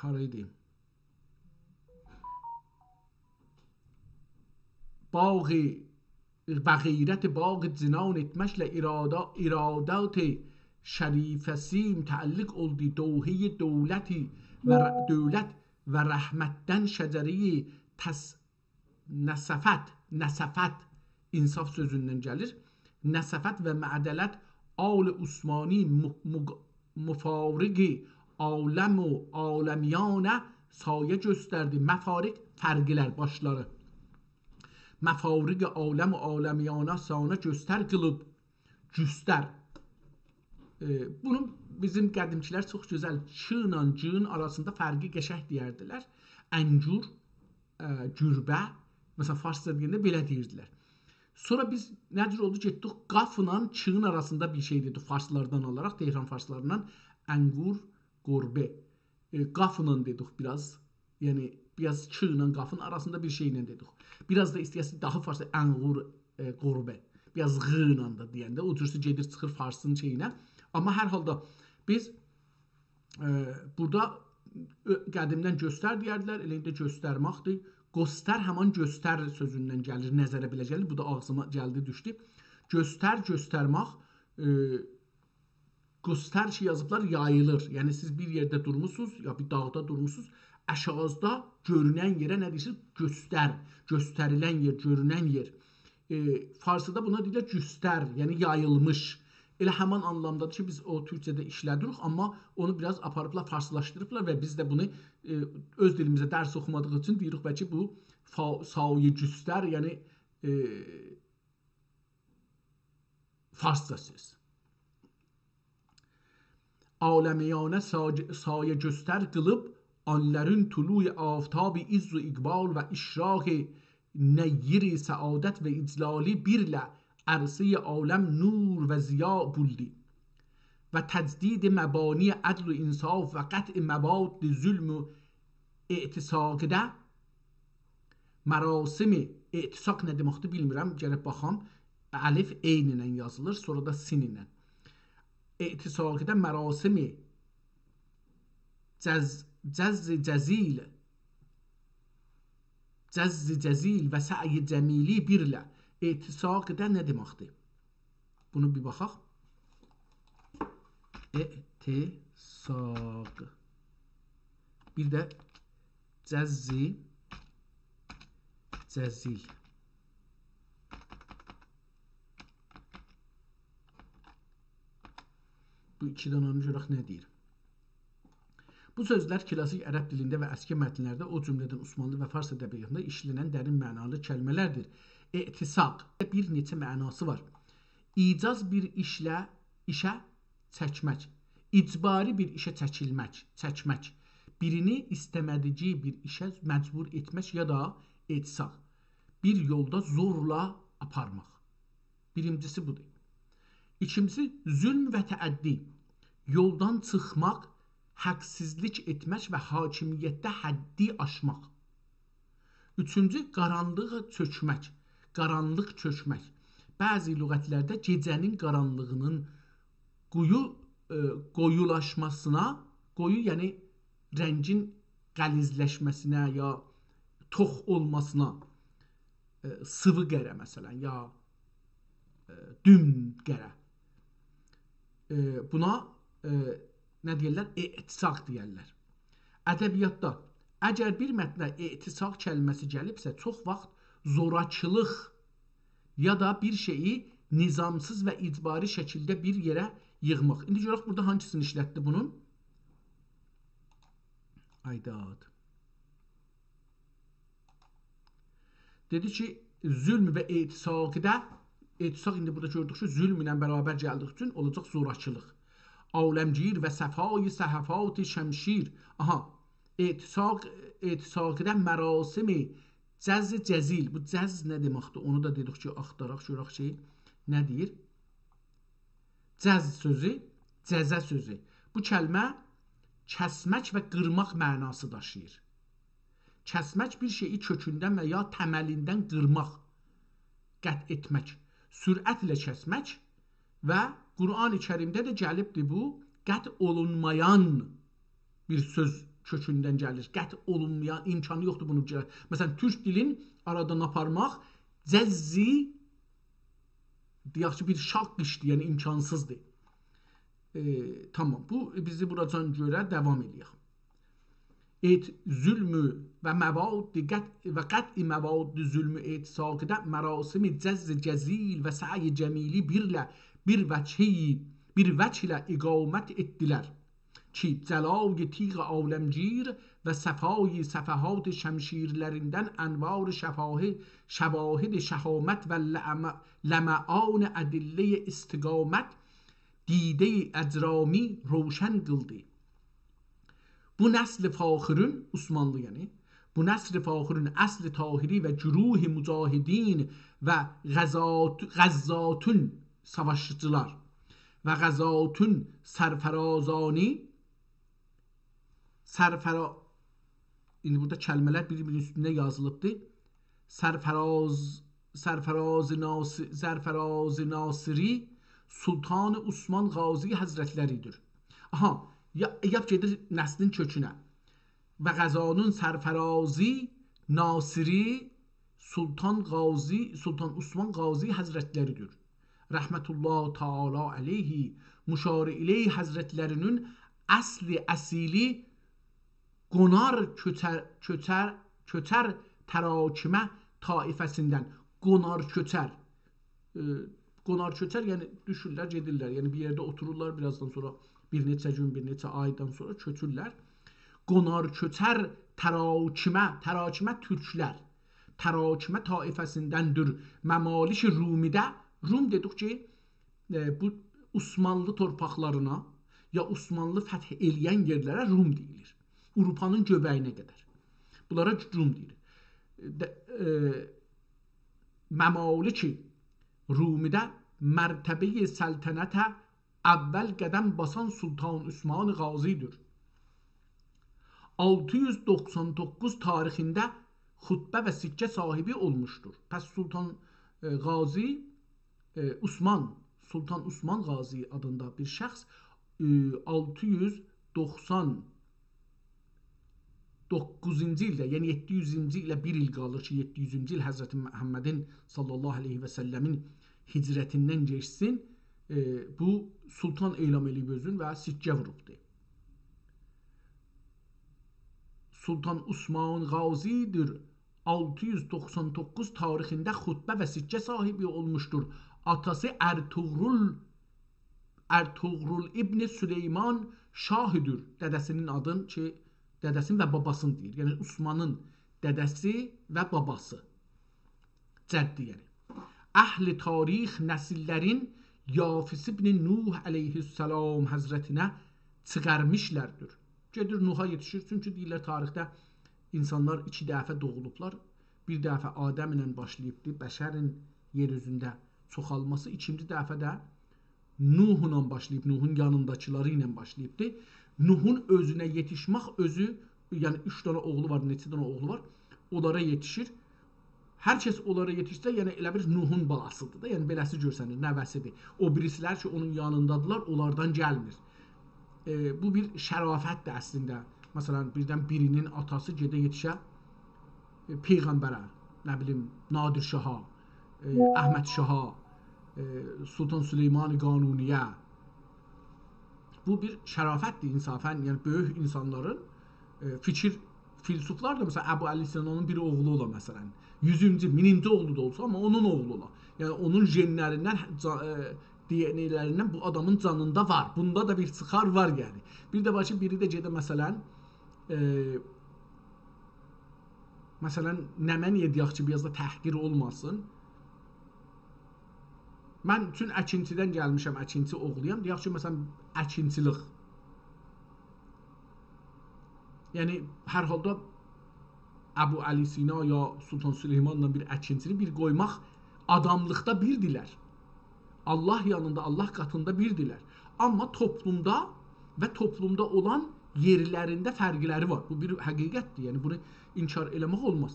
haraydı? Bağı və qeyrət bağı cinan etməklə iradət şərifəsi mütəlliq oldu doğeyi dövləti və rəhmətdən şəcəriyi nəsəfət, insaf sözündən gəlir. Nəsəfət və mədələt al Osmani müfariqi aləm و aləmiyanə sayə göstərdi. Məfariq fərqlər başları. Məfariq aləm و aləmiyanə sayə göstər qılıb. Cüstər. Bunu bizim qədimçilər çox gözəl çığla cığın arasında fərqi qəşəng deyərdilər. Əncur, gürbə, məsələn farsça deyəndə belə deyirdilər. Sonra biz necə oldu getdik, qafla çığın arasında bir şey dedik farslardan alaraq, Tehran farslarından əngur, qurbe. Qafla dedik biraz, yəni biraz çığla qafın arasında bir şeylə dedik. Biraz da istəyəsi daha farsça əngur, qurbe. Birazğıyla da deyəndə, o cürsə gedir çıxır farsın şeyinə. Amma hər halda biz burada qədimdən göstər deyərdilər, elə indi göstərməkdir. Göstər həman göstər sözündən gəlir, nəzərə belə gəlir. Bu da ağzıma gəldi, düşdü. Göstər, göstərmək. Göstər ki yazıblar, yayılır. Yəni siz bir yerdə durmusunuz, ya bir dağda durmusunuz. Aşağıda görünən yerə nə deyirsiniz? Göstər. Göstərilən yer, görünən yer. Farsıda buna deyirlər cüstər, yəni yayılmış. Elə həman anlamdadır ki, biz o türkçədə işlədirik, amma onu biraz aparıblar, farslaşdırıblar və biz də bunu öz dilimizdə dərs oxumadıq üçün deyirik bəlkə bu sayə cüstər, yəni farsça söz. Aləmiyanə sayə göstər qılıb, onların tuluy aftab-ı izz و iqbal və işraq neyyir səadət və iclali birlə عرصه عالم نور و ضیاء بولدی و تجدید مبانی عدل و انصاف و قطع مواد ظلم و اعتصاقdə mərasim e'tisaq nə deməkdir bilmirəm, gəlib baxam. Əlif eyn ilə yazılır, sonra da sin ilə. E'tisaqdə mərasim cəzz cəzil və sə'i cəmili birlə. E'tisaqdə nə deməkdir? Bunu bir baxaq. E'tisaq. Bir də cəzzi cəzil. Bu ikidən onu görək nə deyir? Bu sözlər klasik ərəb dilində və əski mətnlərdə, o cümlədən Osmanlı və Fars ədəbiyyatında işlənən dərin mənalı kəlmələrdir. E'tisaq bir neçə mənası var. İcaz bir işə çəkmək, icbari bir işə çəkmək, birini istəmədici bir işə məcbur etmək ya da e'tisaq, bir yolda zorla aparmaq. Birincisi budur. İkincisi zülm və təəddi, yoldan çıxmaq, həqsizlik etmək və hakimiyyətdə həddi aşmaq. Üçüncü qaranlığı çökmək. Qaranlıq çökmək. Bəzi lüğətlərdə gecənin qaranlığının qoyulaşmasına, qoyu yəni rəngin qəlizləşməsinə ya tox olmasına, sıvı qərə məsələn ya düm qərə. Buna nə deyirlər? E'tisaq deyirlər. Ədəbiyyatda əgər bir mətnə e'tisaq kəlməsi gəlibsə, çox vaxt zorakılıq ya da bir şeyi nizamsız və icbari şəkildə bir yerə yığmaq. İndi görək burada hangisini işlətdi bunun? Aydad. Dedi ki, zülm və e'tisaqdə, e'tisaq indi burada gördük ki, zülm ilə bərabər gəldik üçün olacaq zorakılıq. Aləmgir və səfai səhəfat şəmşir. Aha, etisaqidə mərasimi cəz cəzil. Bu cəz nə deməkdir? Onu da dedik ki, axtaraq görək ki, nə deyir? Cəz sözü, cəzə sözü. Bu kəlmə kəsmək və qırmaq mənası daşıyır. Kəsmək bir şeyi kökündən və ya təməlindən qırmaq, qət etmək, sürətlə kəsmək və Qur'an-ı Kərimdə də gəlibdir bu, qət olunmayan bir söz kökündən gəlir. Qət olunmayan, imkanı yoxdur bunu gəlir. Məsələn, türk dilin aradan aparmaq, cəzzi, deyək ki, bir şaq işdir, yəni imkansızdır. Tamam, bu bizi buradan görə davam edək. Zülmü və məvaddi və qət'i məvaddi zülmü etisaqidə mərasimi cəzz cəzil və səyi cəmili bir vəçlə iqamət etdilər ki, cəlal-i tiq aləmgir və səfai səfəhat şəmşirlərindən ənvar şəvahid şəhamət və ləməan ədillə istiqamət didə-i əcrami roşən qıldı. Bu nəsl faxırın, Osmanlı yəni, bu nəsl faxırın əsl tahiri və cüruhi mücahidin və qəzzatun savaşçılar və qəzzatun sərfərazani indi burada kəlmələr bir-birinin üstündə yazılıbdır. Sərfəraz-ı Nasiri Sultan Osman Qazi Həzrətləridir. Aha, yap gedir nəslin kökünə. Və qəzanun sərfərazi Nasiri Sultan Osman Qazi Həzrətləridir. Rəhmətullah Teala aleyhi müşari ileyh Həzrətlərinin əsli əsili qonar kötər tərakimə taifəsindən. Qonar kötər. Qonar kötər, yəni düşürlər, gedirlər. Yəni bir yerdə otururlar, birazdan sonra bir neçə gün, bir neçə aydan sonra köçürlər. Qonar kötər tərakimə türklər. Tərakimə taifəsindəndir. Məmalik Rumidə, Rum dedik ki, bu Osmanlı torpaqlarına ya Osmanlı fəth eləyən yerlərə Rum deyilir. Avropanın göbəyinə qədər. Bunlara Rum deyilir. Məmalik Rumidə mərtəbəyi səltənətə əvvəl qədəm basan Sultan Osman Qazidir. 699 tarixində xutbə və sikkə sahibi olmuşdur. Pəs Sultan Qazi Sultan Osman Qazi adında bir şəxs 699-cu ildə, yəni 700-cü ilə bir il qalır ki, 700-cü il Həzrəti Məhəmmədin sallallahu aleyhi və səlləmin hicrətindən geçsin, bu sultan elam eləyib özün və sikkə vurubdur. Sultan Osman Qazidir 699 tarixində xutbə və sikkə sahibi olmuşdur. Atası Ertuğrul İbni Süleyman Şahidir. Dədəsinin adını ki, dədəsinin və babasını deyir. Yəni Osmanın dədəsi və babası. Cəddi yəni. Əhl-i tarix nəsillərin Yafis ibn Nuh əleyhissalam həzrətinə çıxarmışlardır. Gedir Nuh'a yetişir. Çünki deyirlər tarixdə insanlar 2 dəfə doğulublar. Bir dəfə Adəm ilə başlayıbdır. Bəşərin yer üzündə çoxalması. 2-ci dəfə də Nuh'la başlayıb, Nuh'un yanındakiları ilə başlayıbdır. Nuh'un özünə yetişmək özü, yəni 3 dənə oğlu var, neçə dənə oğlu var, onlara yetişir. Hər kəs onlara yetişsə, yəni elə bir Nuh'un balasıdır da, yəni beləsi görsənir, nəvəsidir. O birisilər ki, onun yanındadılar, onlardan gəlmir. Bu bir şərafətdir əslində. Məsələn, birdən birinin atası gedə yetişə Peyğəmbərə, nə bilim, Nadir Şaha, Əhməd Şaha, Sultan Süleyman Qanuniyə. Bu bir şərafətdir insafən, yəni böyük insanların fikir, filsuflar da məsələn Əbu Əli Sinanın bir oğlu ola məsələn. 100-cü, 1000-ci oğlu da olsa, amma onun oğlu ola. Yəni onun genlərindən, DNA-lərindən bu adamın canında var. Bunda da bir çıxar var yəni. Bir də var ki, biri də gedə məsələn, nəmə niyə deyək ki, biraz da təhqir olmasın. Mən üçün əkinçidən gəlmişəm, əkinçi oğluyam. Deyək ki, məsələn, əkinçilik. Yəni hər halda Əbu Əli Sina ya Sultan Süleymanla bir əkinçini bir qoymaq adamlıqda birdirlər. Allah yanında, Allah qatında birdirlər. Amma toplumda və toplumda olan yerlərində fərqləri var. Bu bir həqiqətdir. Yəni bunu inkar eləmək olmaz.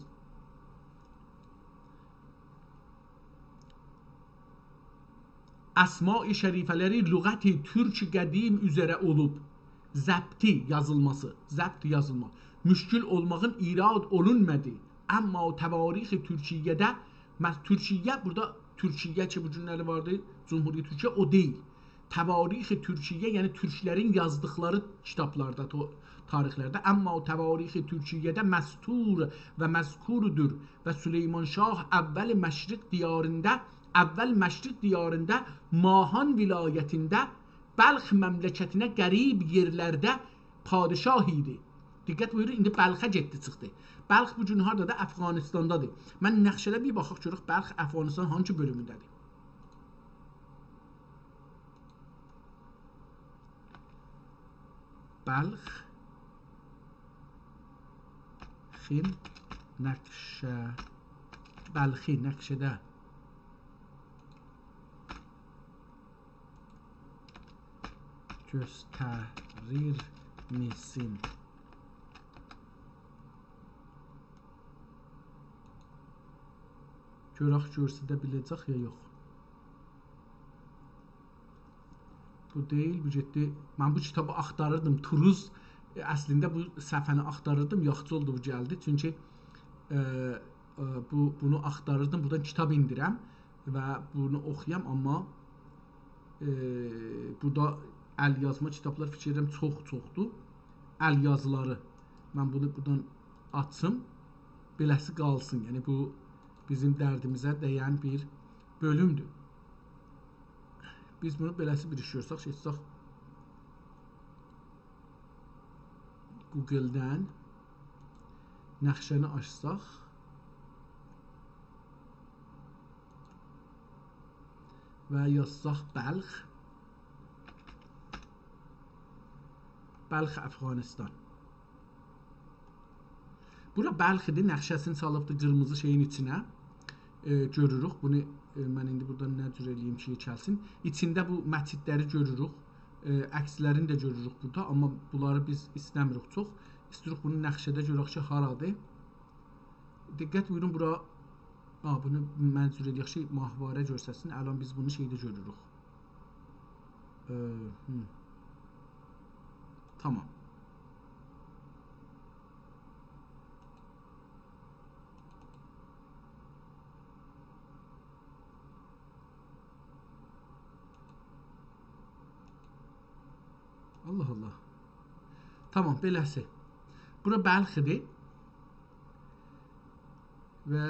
Əsma-i şərifələri lüğəti türk qədim üzərə olub. Zəbti yazılması, zəbt yazılma. Müşkül olmağın irad olunmadı. Amma o təvarixi Türkiyədə, Türkiyə burada Türkiyə ki bu cümləli vardı, Cumhuriyyət Türkiyə o deyil. Təvarixi Türkiyə yəni türklərin yazdıqları kitablarda, tarixlərdə. Amma o təvarixi Türkiyədə məstur və məzkurdur və Süleyman Şah əvvəl məşriq diyarında Mahan vilayətində Bəlx məmləkətinə qərib yerlərdə padişah idi. Diqqət buyurun, indi Bəlxə getdi çıxdı. Bəlx bu gün hardadır? Əfqanistandadır. Mən nəxşədə bir baxaq görək Bəlx Əfqanistan hangi bölümündədir? Bəlxin nəqşə Bəlxi nəqşədə göstərir misin? Görək görsədə biləcək ya yox. Bu deyil, bu getdi. Mən bu kitabı axtarırdım. Turuz əslində bu səhifəni axtarırdım. Yaxşı oldu bu gəldi. Çünki bunu axtarırdım. Buradan kitab indirəm və bunu oxuyam. Amma burada əl yazma kitablar fikirlərim çoxdur. Əl yazıları. Mən bunu buradan açım. Beləsi qalsın. Yəni bu bizim dərdimizə dəyən bir bölümdür. Biz bunu beləsi bir iş görsək, geçsək Google-dən nəxşəni açsaq və yazsaq Bəlx Əfqanistan. Bura Bəlxidir, nəxşəsini salıbdır qırmızı şeyin içinə. Görürük. Bunu mən indi buradan nə cür eləyim ki, gəlsin. İçində bu məcidləri görürük. Əkslərini də görürük burada. Amma bunları biz istəmirik çox. İstəyirik bunu nəxşədə görək ki, haradır. Diqqət buyurun, bura bunu mən cür eləyək ki, mahvarə görsəsin. Əlan biz bunu şeydə görürük. Tamam. Allah Allah. Tamam, beləsi. Bura Bəlxidir. Və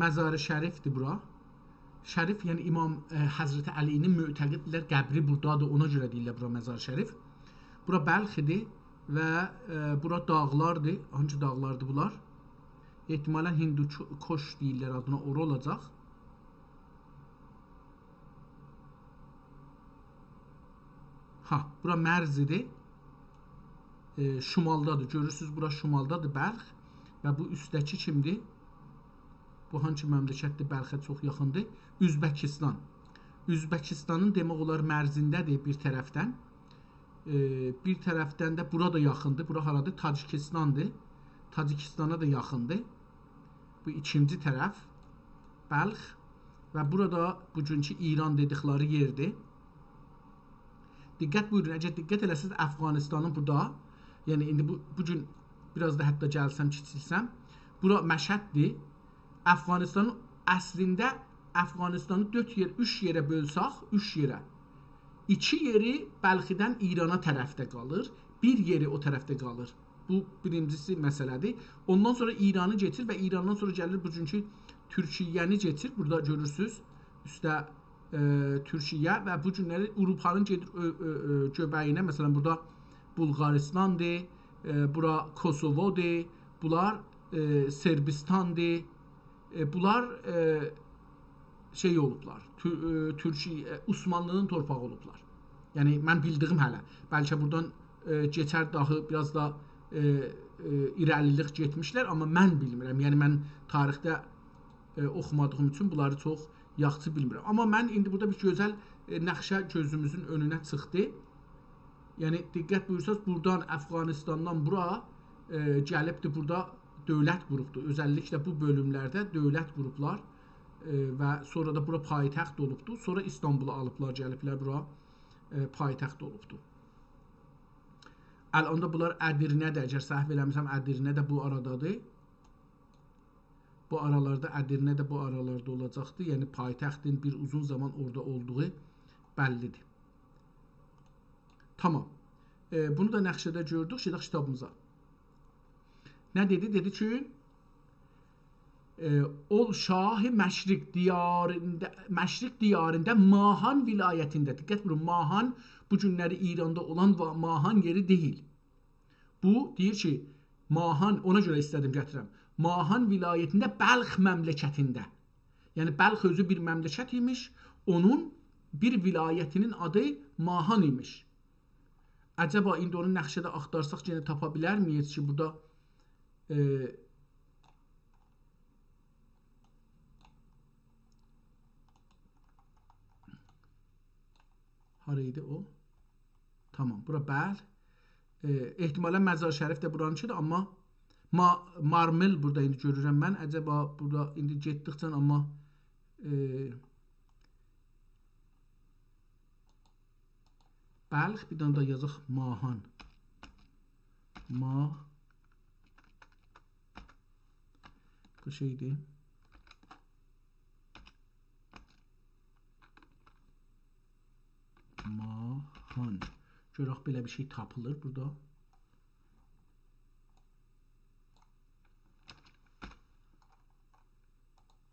Məzar-ı Şərifdir bura. Şərif, yəni İmam Həzrəti Əlinin mütəqidlər qəbri buradadır. Ona görə deyirlər bura Məzar-ı Şərif. Bura Bəlxidir və bura dağlardır. Hangi dağlardır bunlar? Ehtimalən Hindukuş deyirlər adına, ora olacaq. Bura Mərzidir. Şimaldadır. Görürsünüz, bura şimaldadır Bəlx. Və bu üstdəki kimdir? Bu hangi məmləkətdir? Bəlxə çox yaxındır. Üzbəkistan. Üzbəkistanın demək olar mərzindədir bir tərəfdən. Bir tərəfdən də bura da yaxındır. Bura haradır? Tacikistandır. Tacikistana da yaxındır. Bu ikinci tərəf. Bəlx. Və burada bugünkü İran dedikləri yerdir. Diqqət buyurun, əgər diqqət eləsiniz Əfqanistanın burada, yəni indi bugün biraz da hətta gəlsəm, kiçilsəm, bura Məşəddir. Əfqanistanın əslində Əfqanistanı 3 yerə bölsək, 3 yerə. 2 yeri Bəlxidən İrana tərəfdə qalır, 1 yeri o tərəfdə qalır. Bu birincisi məsələdir. Ondan sonra İranı getir və İrandan sonra gəlir bugünkü Türkiyəni getir. Burada görürsünüz, üstə Türkiyə və bu günləri Avropanın gedir göbəyinə, məsələn burada Bulqaristandır, bura Kosovodur, bunlar Serbistandır, bunlar şey olublar, Türkiyə, Osmanlının torpağı olublar. Yəni mən bildiyim hələ, bəlkə buradan keçər dahi biraz da irəlilik getmişlər, amma mən bilmirəm. Yəni mən tarixdə oxumadığım üçün bunları çox yaxşı bilmirəm. Amma mən indi burada bir gözəl nəqşə gözümüzün önünə çıxdı. Yəni diqqət buyursaz, buradan Əfqanistandan bura gəlibdi, burada dövlət qurubdu. Özəlliklə bu bölümlərdə dövlət qurublar və sonra da bura paytaxt olubdu. Sonra İstanbulu alıblar, gəliblər bura paytaxt olubdu. Əlanda bunlar Ədirnədə, əgər səhv eləmisəm, Ədirnə də bu aradadır. Bu aralarda Ədirnə də bu aralarda olacaqdı. Yəni paytaxtın bir uzun zaman orada olduğu bəllidir. Tamam. Bunu da nəqşədə gördük. Gedək kitabımıza. Nə dedi? Dedi ki, ol şahı Məşriq diyarında Mahan vilayətində. Diqqət buyurun, Mahan bu günləri İranda olan Mahan yeri deyil. Bu deyir ki, Mahan, ona görə istədim gətirəm. Mahan vilayətində Bəlx məmləkətində. Yəni Bəlx özü bir məmləkət imiş, onun bir vilayətinin adı Mahan imiş. Əcəba indi onu nəqşədə axtarsaq yenə tapa bilər miyiz ki, burada haraydı o? Tamam, bura Bəlx. Ehtimalən Məzar Şərif də buranınkidir, amma Marmel burada indi görürəm mən. Əcəba burada indi getdikcə, amma Bəlx, bir dənə da yazıq Mahan. Bu şeydir. Mahan. Görək belə bir şey tapılır burada.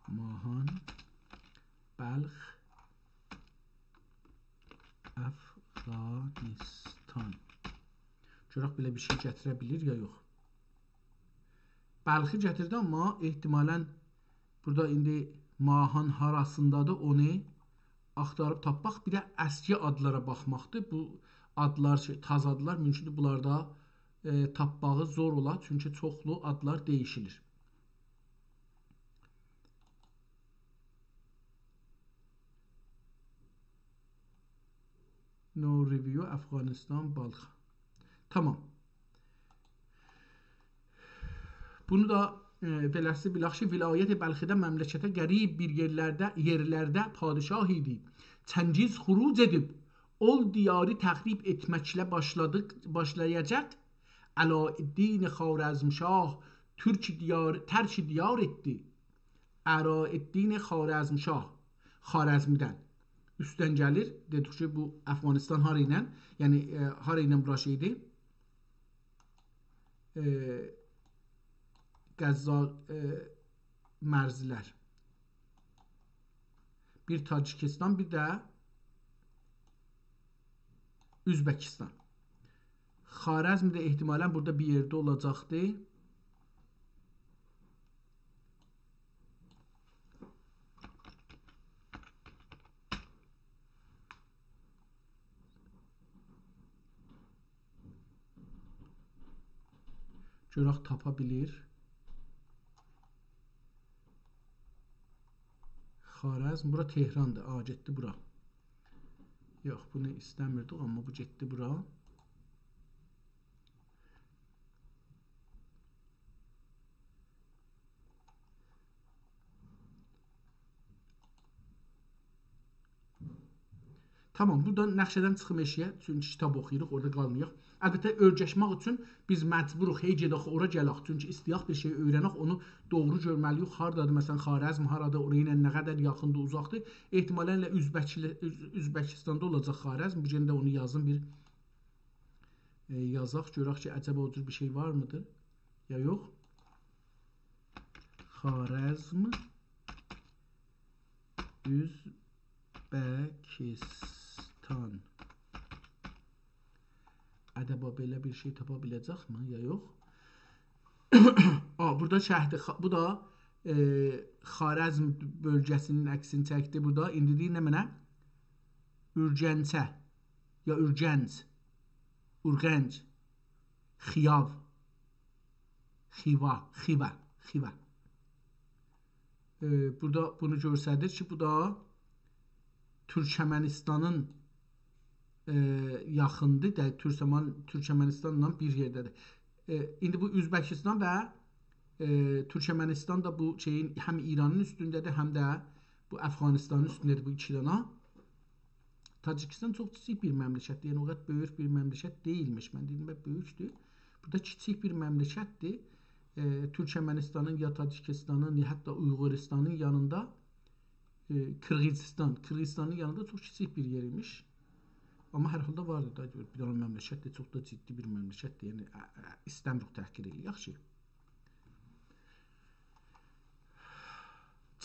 Mahan, Bəlx, Əfqanistan. Görək belə bir şey gətirə bilir ya yox. Bəlxi gətirdi, amma ehtimalən burada indi Mahan harasındadır, onu axtarıb tapmaq. Bir də əski adlara baxmaqdır. Bu adlar, taz adlar mümkündür bunlarda tapmağı zor olar, çünki çoxlu adlar değişilir. No review Afganistan Balx. Tamam. Bunu da beləsi bilək ki, vilayət-i Bəlxidə məmləkətə qərib bir yerlərdə padişah idi. Çəngiz xuruc edib, ol diyarı təxrib etməklə başlayacaq. Əlaəddin Xarəzmşah tərk diyar etdi. Əlaəddin Xarəzmşah Xarəzmidən üstdən gəlir. Dedik ki, bu Əfqanistan hara ilə, yəni hara ilə burası idi? Qəzza mərzilər. Bir Tacikistan, bir də Üzbəkistan. Xarəzm də ehtimalən burada bir yerdə olacaqdı. Görək tapa bilir. Xarəzm, bura Tehrandır. Getdi bura. Yox, bunu istəmirdik, amma bu getdi bura. Tamam, buradan nəqşədən çıxım eşiyə, çünki kitab oxuyuruq, orada qalmayıq. Əlbəttə, öyrəşmək üçün biz məcburuq, hey gedək, ora gələk, çünki istəyək bir şey öyrənək, onu doğru görməliyik. Haradadır, məsələn, Xarəzm haradır, oraya ilə nə qədər yaxındır, uzaqdır. Ehtimalənlə Üzbəkistanda olacaq Xarəzm. Bu gün də onu yazın, bir yazaq, görək ki, əcəb o cür bir şey var mıdır, ya yox. Xarəzm, Üzbəkistan. Ədəba belə bir şey tapa biləcək mi, ya yox? Burada şəhərdə, bu da Xarəzm bölgəsinin əksini çəkdi. Burada indi deyir nə mənə? Ürgəncə, ya Ürgənc, Xiyav, Xiva. Burada bunu göstərir ki, bu da Türkmenistanın yaxındır da, Türkmenistanla bir yerdədir. İndi bu Üzbəkistan və Türkmenistan da bu şeyin həm İranın üstündədir, həm də bu Əfqanistanın üstündədir, bu iki dana. Tacikistan çox kiçik bir məmləkətdir, yəni o qədər böyük bir məmləkət deyilmiş. Mən dedim böyükdür. Burada kiçik bir məmləkətdir. Türkmenistanın ya Tacikistanın ya hətta Uyğuristanın yanında Qırğızıstanın yanında çox kiçik bir yer imiş. Amma hər halda vardı da bir dana məmləkətdir, çox da ciddi bir məmləkətdir. Yəni istəmirik təhqir eləyək, yaxşı.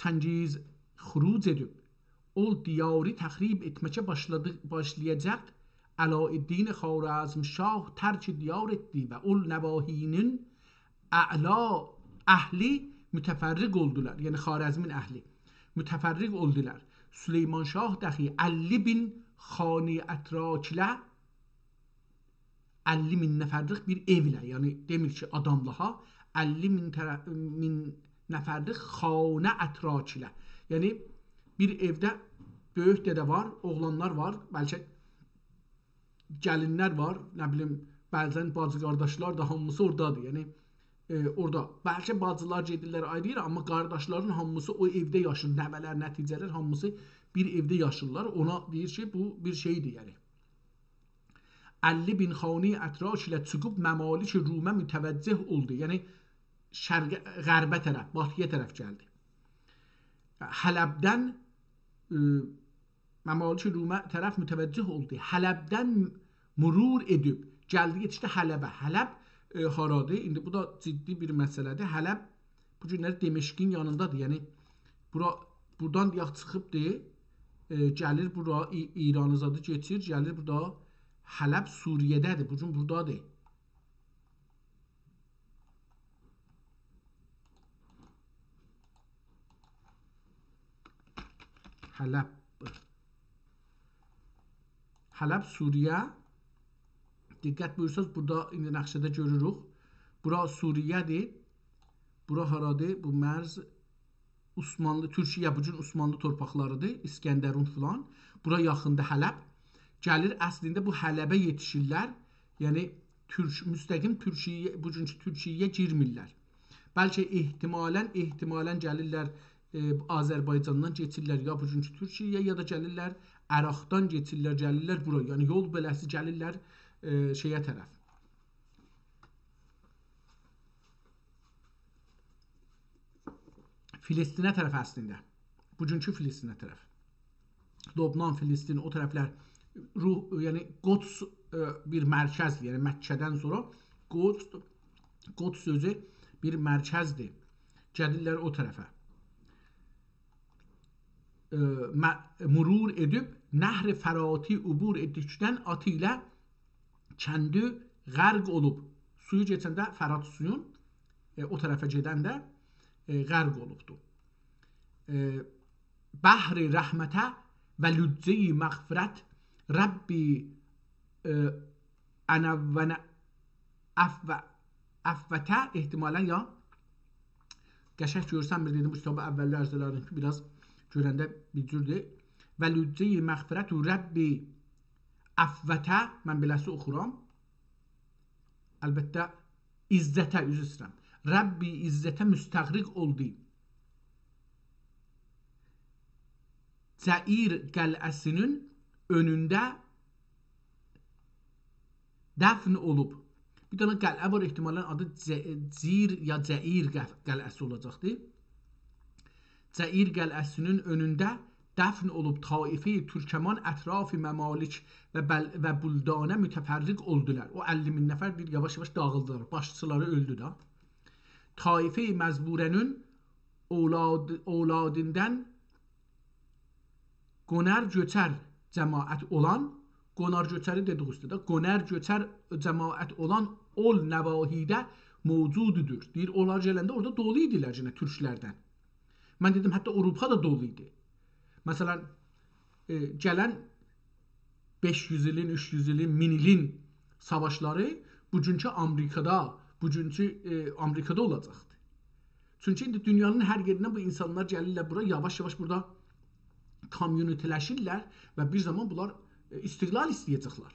Çəngiz xuruc edib o diyarı təxrib etməkə başlayacaq. Əlaəddin Xarəzmşah tərk diyar etdi və o nəvahinin əla əhli mütəfərriq oldular. Yəni Xarəzmin əhli mütəfərriq oldular. Süleymanşah dəxi 50.000 xani ətrakilə 50.000 nəfərlik bir evlə, yəni demir ki adamlığa 50.000 nəfərlik xanə ətrakilə. Yəni bir evdə böyük dədə var, oğlanlar var, bəlkə gəlinlər var, nə bilim, bəzən bacı qardaşlar da hamısı oradadır. Yəni orada bəlkə bacılar gedirlər ayrı yerə, amma qardaşların hamısı o evdə yaşır, nəvələr, nəticələr hamısı bir evdə yaşırlar. Ona deyir ki, bu bir şeydir, yəni. 50.000 xani ətrak ilə çıxıb məmalik Rumə mütəvəccih oldu. Yəni qərbə tərəf, batıya tərəf gəldi. Hələbdən məmalik Rumə tərəf mütəvəccih oldu. Hələbdən murur edib gəldi, yetişdi Hələbə. Hələb haradır? İndi bu da ciddi bir məsələdir. Hələb bu günləri Diməşqin yanındadır. Yəni buradan yağ çıxıbdır, gəlir bura İranizadı keçir, gəlir burada Hələb Suriyədədir. Bu gün buradadır. Hələb Suriyə. Diqqət buyursanız, burada indi nəqşədə görürük. Bura Suriyədir. Bura haradır? Bu mərz Osmanlı, Türkiyə bu gün Osmanlı torpaqlarıdır. İskəndərun filan. Bura yaxında Hələb. Gəlir, əslində bu Hələbə yetişirlər. Yəni müstəqim Türkiyə, bugünkü Türkiyəyə girmirlər. Bəlkə ehtimalən gəlirlər Azərbaycandan keçirlər ya bugünkü Türkiyəyə, ya da gəlirlər Əraqdan gəlirlər bura. Yəni yol beləsi gəlirlər şeyə tərəf. Filistinə tərəf əslində. Bugünkü Filistinə tərəf. Lobnan, Filistin, o tərəflər yəni Qods bir mərkəzdir. Yəni Məkkədən sonra Qods sözü bir mərkəzdir. Gəlirlər o tərəfə. Murur edib Nəhr Fərati ubur etdikdən atı ilə kəndi qərq olub. Suyu keçəndə Fərat suyun o tərəfə gedəndə qərq olubdur. Bəhri rəhmətə və lüccəyi məğfirət Rəbbi ənəvvənə əfvətə ehtimalən ya qəşək görsənmir dedim, bu kitabı əvvəlli ərzələrin ki, biraz görəndə bir cürdür. Və lüccəyi məğfirət Rəbbi əfvətə, mən beləsi oxuram. Əlbəttə, izzətə, üzr istəyirəm. Rəbbi izzətə müstəğriq oldu. Cəir qələsinin önündə dəfn olub. Bir dənə qəl'ə var, ehtimalən adı Cir ya Cəir qəl'əsi olacaqdır. Cəir qələsinin önündə dəfn olub taife-i Türkəman ətraf-ı məmalik və buldanə mütəfərriq oldular. O 50.000 nəfər bir yavaş-yavaş dağıldılar. Başçıları öldü da. Taife-i məzburənin oladından qonar göçər cəmaət olan, qonar göçəri dedik üstə də, qonar göçər cəmaət olan ol nəvahidə mövcududur. Deyir, onlar gələndə orada dolu idilər yenə türklərdən. Mən dedim, hətta Avropa da dolu idi. Məsələn, gələn 500 ilin, 300 ilin, 1000 ilin savaşları bugünkü Amerikada, bugünkü Amerikada olacaqdı. Çünki indi dünyanın hər yerindən bu insanlar gəlirlər bura, yavaş-yavaş burada komünitələşirlər və bir zaman bunlar istiqlal istəyəcəklər.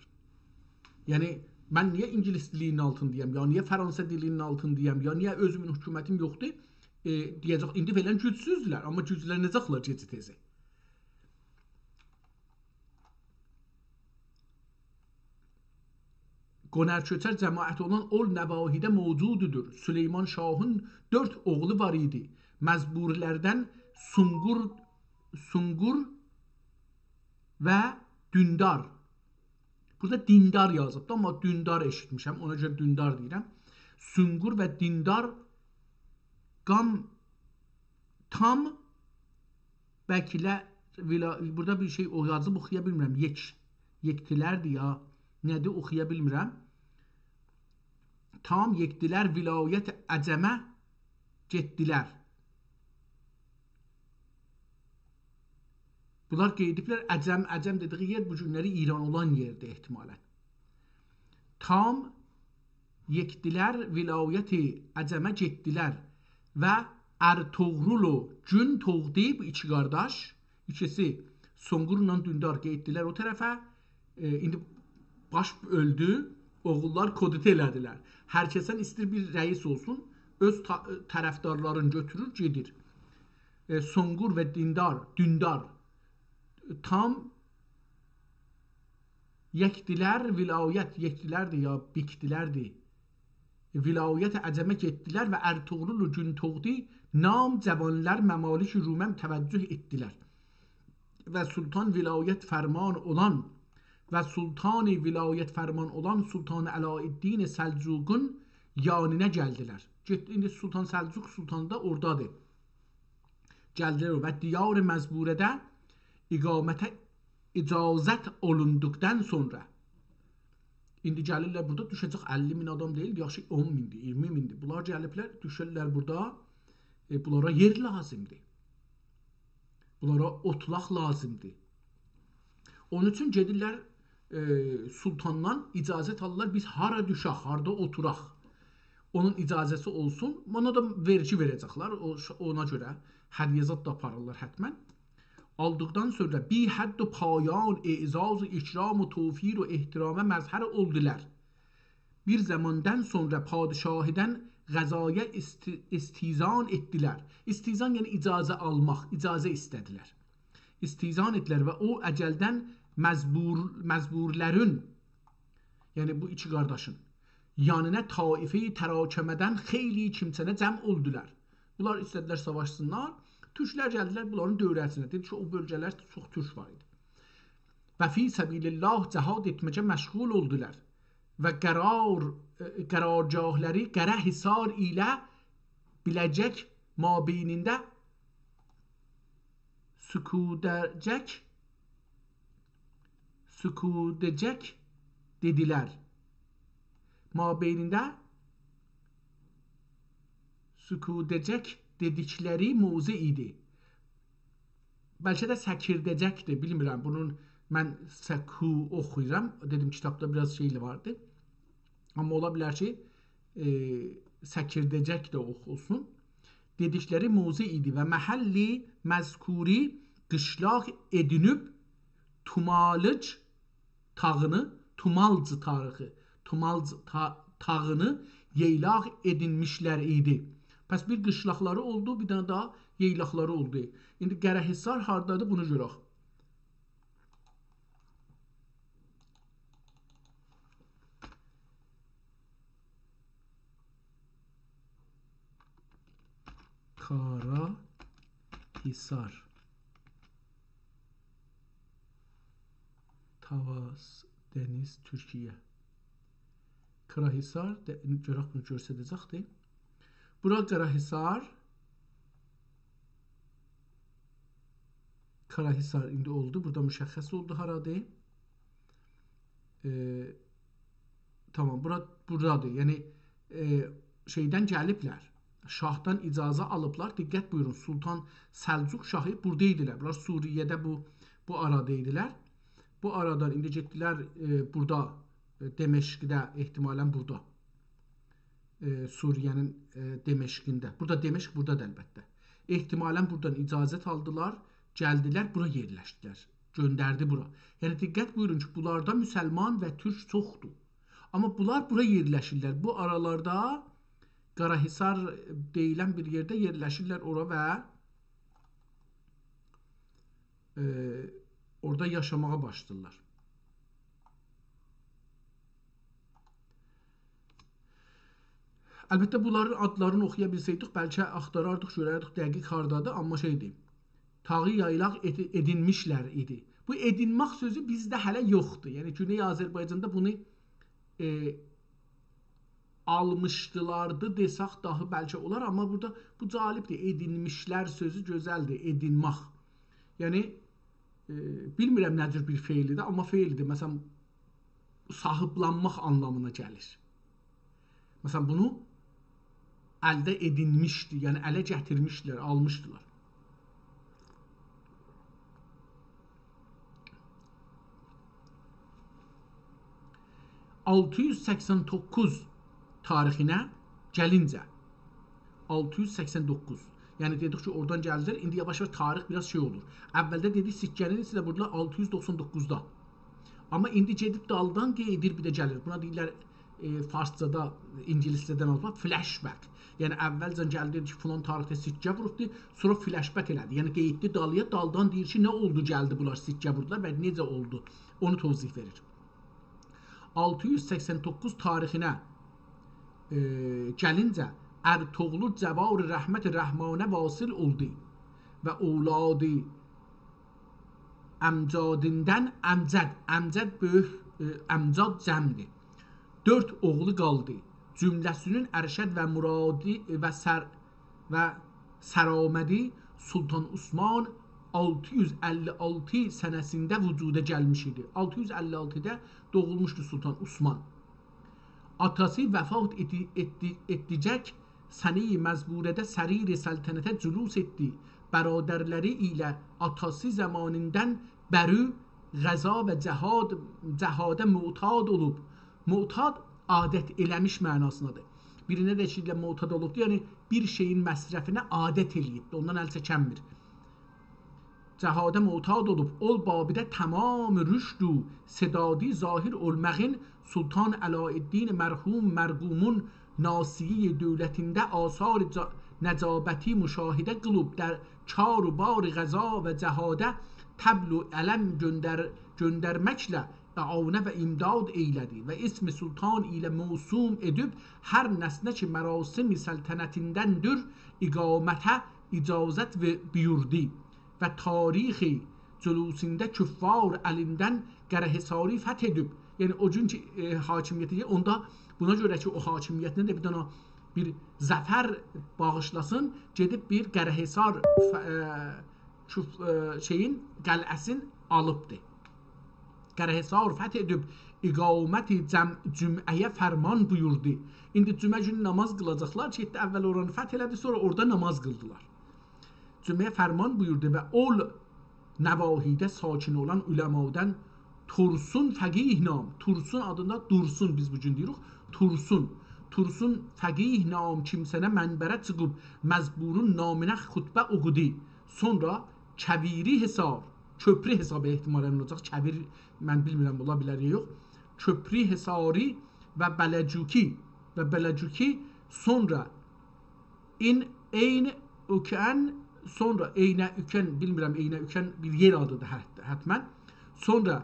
Yəni mən niyə ingilis dilinin altındayam, ya niyə Fransa dilinin altındayam, ya niyə özümün hökumətim yoxdur? Deyəcək, indi falan gücsüzdürlər, amma güclənəcəklər gec-tez. Qonər-köçər cəmaəti olan ol nəvahidə mövcududur. Süleyman Şahın 4 oğlu var idi. Məzburlərdən Sungur və Dündar. Burada Dindar yazıb da, amma Dündar eşitmişəm. Ona görə Dündar deyirəm. Sungur və Dindar tam bəlkə burada bir şey o yazıb oxuya bilmirəm. Yektilərdir ya. Nədir oxuya bilmirəm. Tam yekdilər vilayət Əcəmə getdilər. Bunlar qeydiblər Əcəm dediyi yer bu günləri İran olan yerdir ehtimalən. Tam yekdilər vilayət Əcəmə getdilər və Ertuğrul gün toğdu bu iki qardaş, ikisi Songurla Dündar getdilər o tərəfə. İndi baş öldü, oğullar kodite elədilər. Hər kəsən istir bir rəis olsun, öz tərəfdarlarını götürür, gedir. Songur və Dündar tam yekdilər vilayət, yekdilərdir ya bikdilərdir. Vilayət Əcəmə getdilər və Ertuğrul gün toğdu nam cavanlar məmalik Ruməm təvəccüh etdilər. Və sultan vilayət fərman olan Sultan Əlaəddin Səlcuqun yanına gəldilər. İndi Sultan Səlcuq sultan da oradadır. Gəldilər və diyar məzburədə iqamətə icazət olunduqdan sonra indi gəlirlər burada düşəcək 50.000 adam deyil, yaxşı 10.000-dir, 20.000-dir. Bunlar gəliblər, düşürlər burada. Bunlara yer lazımdır. Bunlara otlaq lazımdır. Onun üçün gedirlər sultandan icazət alırlar, biz hara düşək, harada oturaq. Onun icazəsi olsun, ona da vergi verəcəklər, ona görə hədiyyəzat da aparırlar hətmən. Aldıqdan sonra bi hədd payan, izaz, ikram, tevfir və ehtiramə məzhər oldular. Bir zamandan sonra padişahıdan qəzaya istizan etdilər. İstizan yəni icazə almaq, icazə istədilər. İstizan etdilər və o əcəldən məzburlərin, yəni bu iki qardaşın yanına taife-i tərakəmədən xeyli kimsənə cəm oldular. Bunlar istədilər savaşsınlar. Türklər gəldilər bunların dövrəsinə. Dedi ki, o bölgələrdə çox türk var idi. Və fi səbilillah cəhad etməcə məşğul oldular. Və qərargahları Qərəhisar ilə biləcək mabeynində sükudəcək dedilər. Mabeynində sükudəcək dedikləri mövzu idi. Bəlkə də səkirdəcəkdir, bilmirəm. Bunun mən səku oxuyuram. Dedim kitabda biraz şeyli vardı. Amma ola bilər ki səkirdəcək də oxusun. Dedikləri mövzu idi və məhəlli məzkuri qışlaq edinib Tumalc tağını yeylaq edinmişlər idi. Pəs bir qışlaqları oldu, bir dənə daha yeylaqları oldu. İndi Qərəhisar hardadır bunu görək. Karahisar Tavas Deniz Türkiyə. Karahisar görək bunu göstərəcəkdir. Bura Qərəhisar indi oldu. Burada müşəxəs oldu haradır. Tamam, buradadır. Yəni şeydən gəliblər. Şahdan icazə alıblar. Diqqət buyurun. Sultan Səlcuq şahı burada idilər. Bunlar Suriyədə bu arada idilər. Bu aradan indi getdilər burada Deməşqdə ehtimalən burada. Suriye'nin Demeşk'ində. Burada Demeşk buradadır əlbəttə. Ehtimalən buradan icazət aldılar, gəldiler, bura yerləşdilər. Göndərdi bura. Yəni diqqət buyurun ki, bunlarda müsəlman və türk çoxdur. Amma bunlar bura yerləşirlər. Bu aralarda Qarahisar deyilən bir yerdə yerləşirlər ora və orada yaşamağa başlayırlar. Əlbəttə bunların adlarını oxuya bilsəydik, bəlkə axtarardıq, görərdik dəqiq hardadır, amma şeydir. Tağı yaylaq edinmişlər idi. Bu edinmək sözü bizdə hələ yoxdur. Yəni Güney Azərbaycanda bunu almışdılardı desək daha bəlkə olar, amma burada bu cəlibdir. Edinmişlər sözü gözəldir, edinmək. Yəni bilmirəm nə cür bir feilidir, amma feildir. Məsələn, sahiblanmaq anlamına gəlir. Məsələn, bunu əldə edinmişdi, yəni ələ gətirmişdilər, almışdılar. ...689 tarixinə gəlincə, 689. Yəni dedik ki, oradan gəldiler. İndi yavaş-yavaş tarix biraz şey olur. Əvvəldə dedik sikkənin isə burada 699'da. Amma indi gedib daldan qeydir bir də gəlir. Buna deyirlər Farscada, İngiliscədən almaq flashback. Yəni əvvəlcə gəldi ki, filan tarixdə sikkə vurubdu, sonra flashback elədi. Yəni qeydli dalıya, daldan deyir ki, nə oldu gəldi bunlar sikkə vurdular və necə oldu? Onu tövzih verir. 689 tarixinə gəlincə Ertuğrul Cəvar-ı Rəhmət-i Rəhmanə vasil oldu və ovladı əmcadindən əmcəd böyük əmcad cəmdir. 4 oğlu qaldı. Cümləsinin ərşəd və muradi və səramədi Sultan Osman 656 sənəsində vücuda gəlmiş idi. 656'da doğulmuşdu Sultan Osman. Atası vəfat etdicək səni məzburədə sərir-i səltənətə cülus etdi. Bəradərləri ilə atası zamanından bəri qəza və cəhadə mu'tad olub. Mu'tad adət eləmiş mənasındadır. Birinə də ki, mu'tad olubdu, yəni bir şeyin məsrəfinə adət eləyibdi, ondan əl çəkənmir. Cəhadə mu'tad olub, ol babidə tamam rüşdü, sedadi zahir olmağın Sultan Əlaəddin mərhum mərqumun nasiyi dövlətində asar nəcabəti müşahidə qılıb der çar bar qəza və cəhadə təblu ələm göndərməklə əavunə və imdad eylədi və ismi sultan ilə mövsum edib hər nəsnə ki mərasim-i səltənətindəndir iqamətə icazət və buyurdi və tarixi cülusində küffar əlindən Qərəhisarı fəth edib. Yəni o gün ki hakimiyyəti onda buna görə ki o hakimiyyətinə də bir dana bir zəfər bağışlasın, gedib bir Qərəhisar şeyin qələsin alıbdı. Qərəhisar fəth edib iqaməti cüm'əyə fərman buyurdu. İndi cümə günü namaz qılacaqlar ki, əvvəl oranı fəth elədi, sonra orada namaz qıldılar. Cüm'əyə fərman buyurdu və ol nəvahidə sakin olan uləmadan Tursun fəqih nam, Tursun adında Dursun biz bugün deyirik, Tursun fəqih nam kimsənə mənbərə çıxıb məzburun naminə xutbə oxudu. Sonra Kəviri Hisar, köprü hesabı ehtimalən olacaq, Kəvir mən bilmirəm ola bilər ya yox. Köprü Hisari və Bələcuki sonra Eyni Ökən, sonra Eynə Ökən, bilmirəm Eynə Ökən bir yer adıdır hətmən. Sonra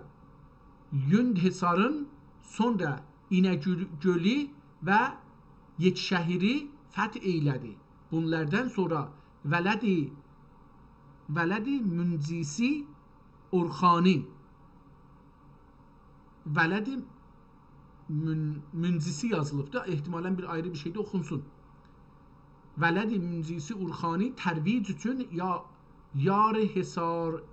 Yündhisarın, sonra İnəgölü və Yekşəhiri fəth eylədi. Bunlardan sonra Vələdi Müncisi Orxani, Vələdi Müncisi yazılıbdır. Ehtimalən bir ayrı bir şeydə oxunsun. Vələdi Müncisi Orxani tərvic üçün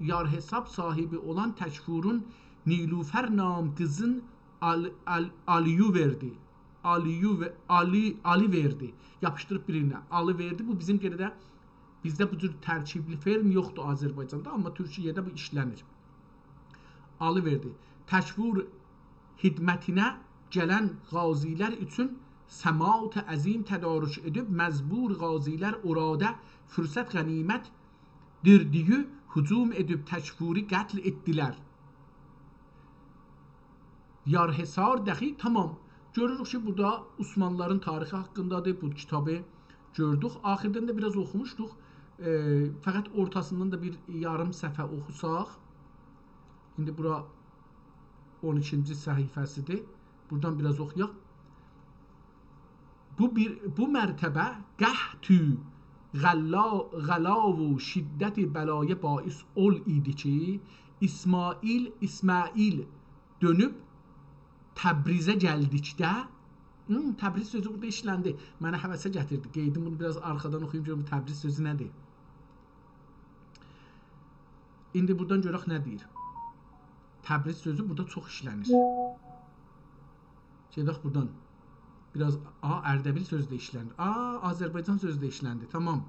yar hesab sahibi olan Təkfurun Nilüfer nam kızın Ali'yu verdi. Ali verdi. Yapıştırıp birine. Ali verdi. Bu bizim geride bizde bu tür tərkibli ferm yoxdur Azərbaycanda, amma Türkiyədə bu işlənir. Ali verdi. Təkfur xidmətinə gələn qazilər üçün Səmat əzim tədarük edib məzbur qazilər orada fürsət qənimət dirdiyi hücum edib təkfuri qətl etdilər. Yarhisar dəxi tamam. Görürük ki, burada Osmanlıların tarixi haqqındadır. Bu kitabı gördük. Axirdən də biraz oxumuşduq. Fəqət ortasından da bir yarım səhifə oxusaq. İndi bura 12-ci səhifəsidir. Buradan biraz oxuyaq. Bu mərtəbə qəhtü غلا و شدت بلای باعث ol idi ki İsmail dönüb Təbrizə gəldikdə Təbriz sözü burada işləndi. Mənə həvəsə gətirdi. Qeydim bunu biraz arxadan oxuyum görüm Təbriz sözü nədir? İndi buradan görək nə deyir? Təbriz sözü burada çox işlənir. Gedək buradan. Biraz Ərdəbil sözü də işlənir. Azərbaycan sözü də işləndi. Tamam.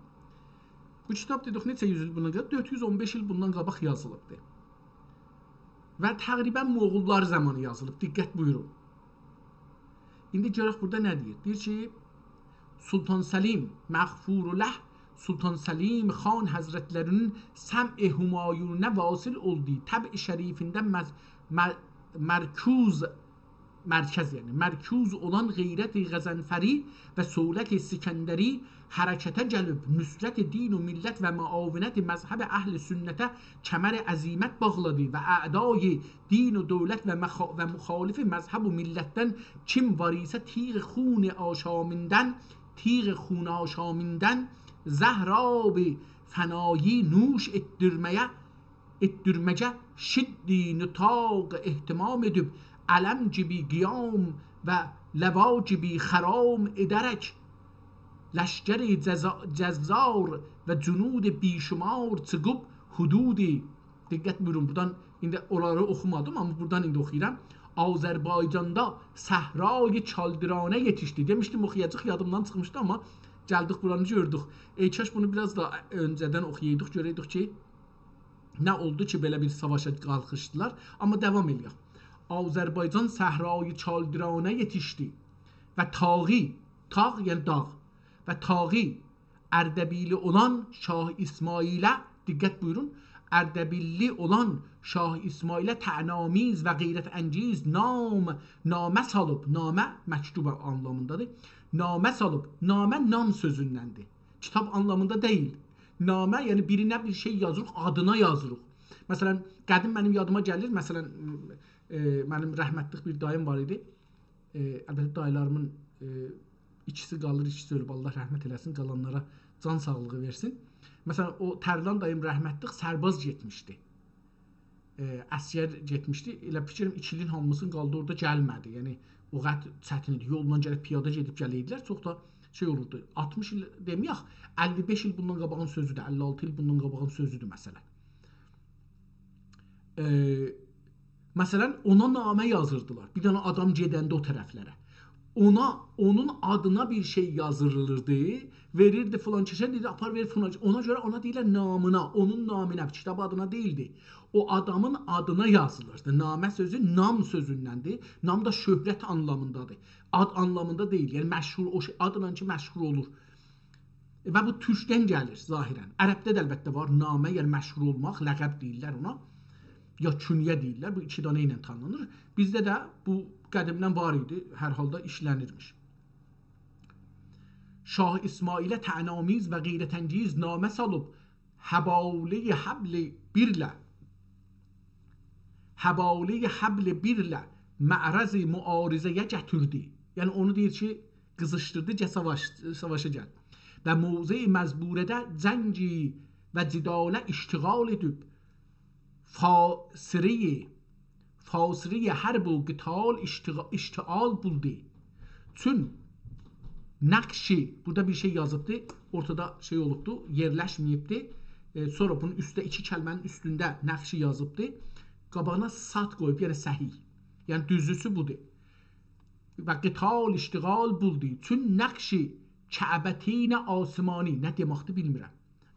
Bu kitab dedik neçə yüz il bundan qabaq? 415 il bundan qabaq yazılıbdır. Və təqribən Moğollar zamanı yazılıb. Diqqət buyurun. İndi görək burada nə deyir? Deyir ki, Sultan Səlim məğfurullah Sultan Səlim xan həzrətlərinin səm-i Humayunə vasil oldu. Təb-i şərifində mərkuz olan qeyrət-i Qəzənfəri və Sövlət-i Sikəndəri hərəkətə gəlib nüsrət din و millət və müavinət məzhəb əhl-i sünnətə kəmər əzimət bağladı və ə'dای din و dövlət və müxalif məzhəb و millətdən kim varisə tیغ خون آشامیندن زهراب فنایی نوش ettirməcə şiddi nitaq ehtimam edib علم جبی قیام و لوا جبی خرام ادرک لشکر جزار و جنود بیشمار çıkıp hududi. Diqqət buyurun, buradan indi oraları oxumadım amma buradan indi oxuyuram. Azərbaycanda səhrayı çaldıranə yetişdi. Demişdim oxuyacaq, yadımdan çıxmışdı amma gəldik buranı gördük. Kaş bunu biraz da öncədən oxuyaydıq, görəydik ki nə oldu ki belə bir savaşa qalxışdılar. Amma devam eləyək. Azərbaycan səhrayı çaldıranə yetişdi və taği, tağ yəni dağ və taği Ərdəbili olan Şah İsmailə, diqqət buyurun, Ərdəbilli olan Şah İsmailə tənamiz və qeyrət əngiz namə salıb, namə məktub anlamındadır, namə salıb, namə nam sözündəndir, kitab anlamında deyil. Namə yəni birinə bir şey yazırıq, adına yazırıq. Məsələn, qədim mənim yadıma gəlir, məsələn, mənim rəhmətlik bir dayım var idi. Əlbəttə dayılarımın ikisi qalır, ikisi ölüb, Allah rəhmət eləsin, qalanlara can sağlığı versin. Məsələn, o Tərlan dayım rəhmətlik sərbaz getmişdi. Əsgər getmişdi. Elə fikrim 2 ilin hamısının qaldı orada gəlmədi. Yəni o qət çətin idi. Yoldan gəlib piyada gedib gəlirdilər. Çox da şey olurdu. 60 il deməyək, 55 il bundan qabağın sözüdür, 56 il bundan qabağın sözüdür məsələn. Məsələn, ona namə yazırdılar. Bir dənə adam gedəndə o tərəflərə. Onun adına bir şey yazılırdı, verirdi filan kəsə, dedi apar ver filan. Ona görə ona deyirlər namına, onun naminə, kitab adına deyildi. O adamın adına yazılırdı. Namə sözü nam sözündəndir. Nam da şöhrət anlamındadır. Ad anlamında deyil. Yəni məşhur, o şey adla ki məşhur olur. Və bu türkdən gəlir zahirən. Ərəbdə də əlbəttə var namə, yəni məşhur olmaq, ləqəb deyirlər ona. Ya künyə deyirlər, bu 2 dənə ilə tanınır. Bizdə də bu qədimdən var idi, hər halda işlənirmiş. Şah İsmailə tənamiz və qeyrətəngiz namə salıb həbali həbli birlə mə'rəzi müarizəyə gətirdi. Yəni onu deyir ki, qızışdırdı, savaşa gəl. Və mövzi məzburədə cəngi və cidalə iştiqal edib fasiriye her bu qital iştial buldu. Çün nakşi, burada bir şey yazıbdı, ortada şey olubdu, yerləşməyibdi. Sonra bunun üstə 2 kəlmənin üstündə nakşi yazıbdı. Qabağına sat qoyub, yəni səhih. Yəni düzüsü budur. Və qital iştiqal buldu. Çün nakşi kəbətinə asmani, nə deməkdir bilmirəm.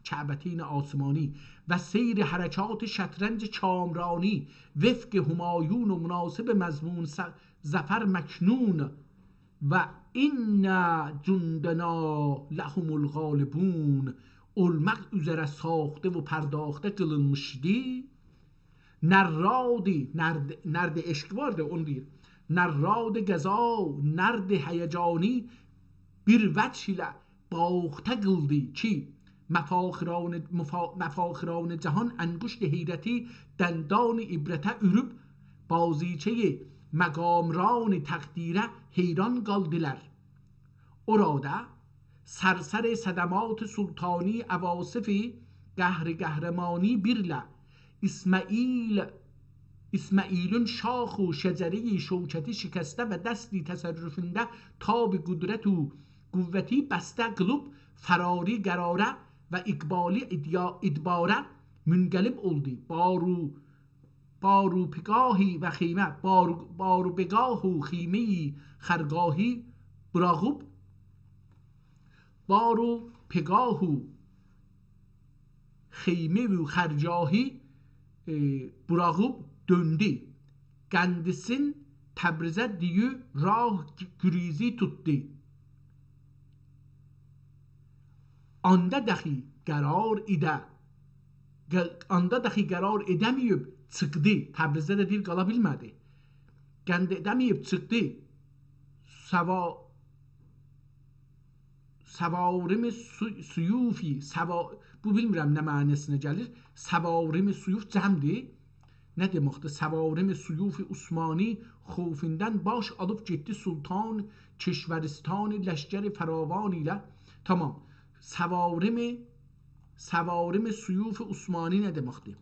Kəbətin آسمانی و سیر حرکات شطرنج کامرانی وفق همایون و مناسب مضمون ظفر مکنون و inna cundena lehumul galibun olmaq üzere saxte ve perdahte kılınmıştı. Nerede eşk vardı onu değil. Nerrad geza, nerd heyecani bir vech ile باخته قلدی چی مفاخران جهان انگشت حیرتی دندان عبرته ürüp بازیچه مقامران تقدیره حیران قالdılar. Orada سرسر صدمات سلطانی اواصفی قهرمانی birle İsmail'in şax و şecere-i şevketi şikeste ve desti tasarrufunda tab قدرت و قوتی بسته قلوب فراری قراره و اقبالی ادباره منقلب oldu. بارو پگاهی و خیمه بارو بگاه و خیمه خرگاهی براغوب بارو پگاه و خیمه و خرجاهی براغوب döndü. Kendisin Təbrizə diye rah gürizi tuttu. Anda dahi qərar edemeyip çıktı. Təbrizdə de değil qala bilmədi. Qənd edemeyip çıktı. Savarim suyufi bu bilmirəm nə mənasına gəlir. Savarim suyuf cəmdir. Nə deməkdir? Savarim suyufi Osmani xofindən baş alıp getdi sultan Keşveristan leşkeri faravan ile. Tamam. Savarim suyuf Osmani nə deməkdir?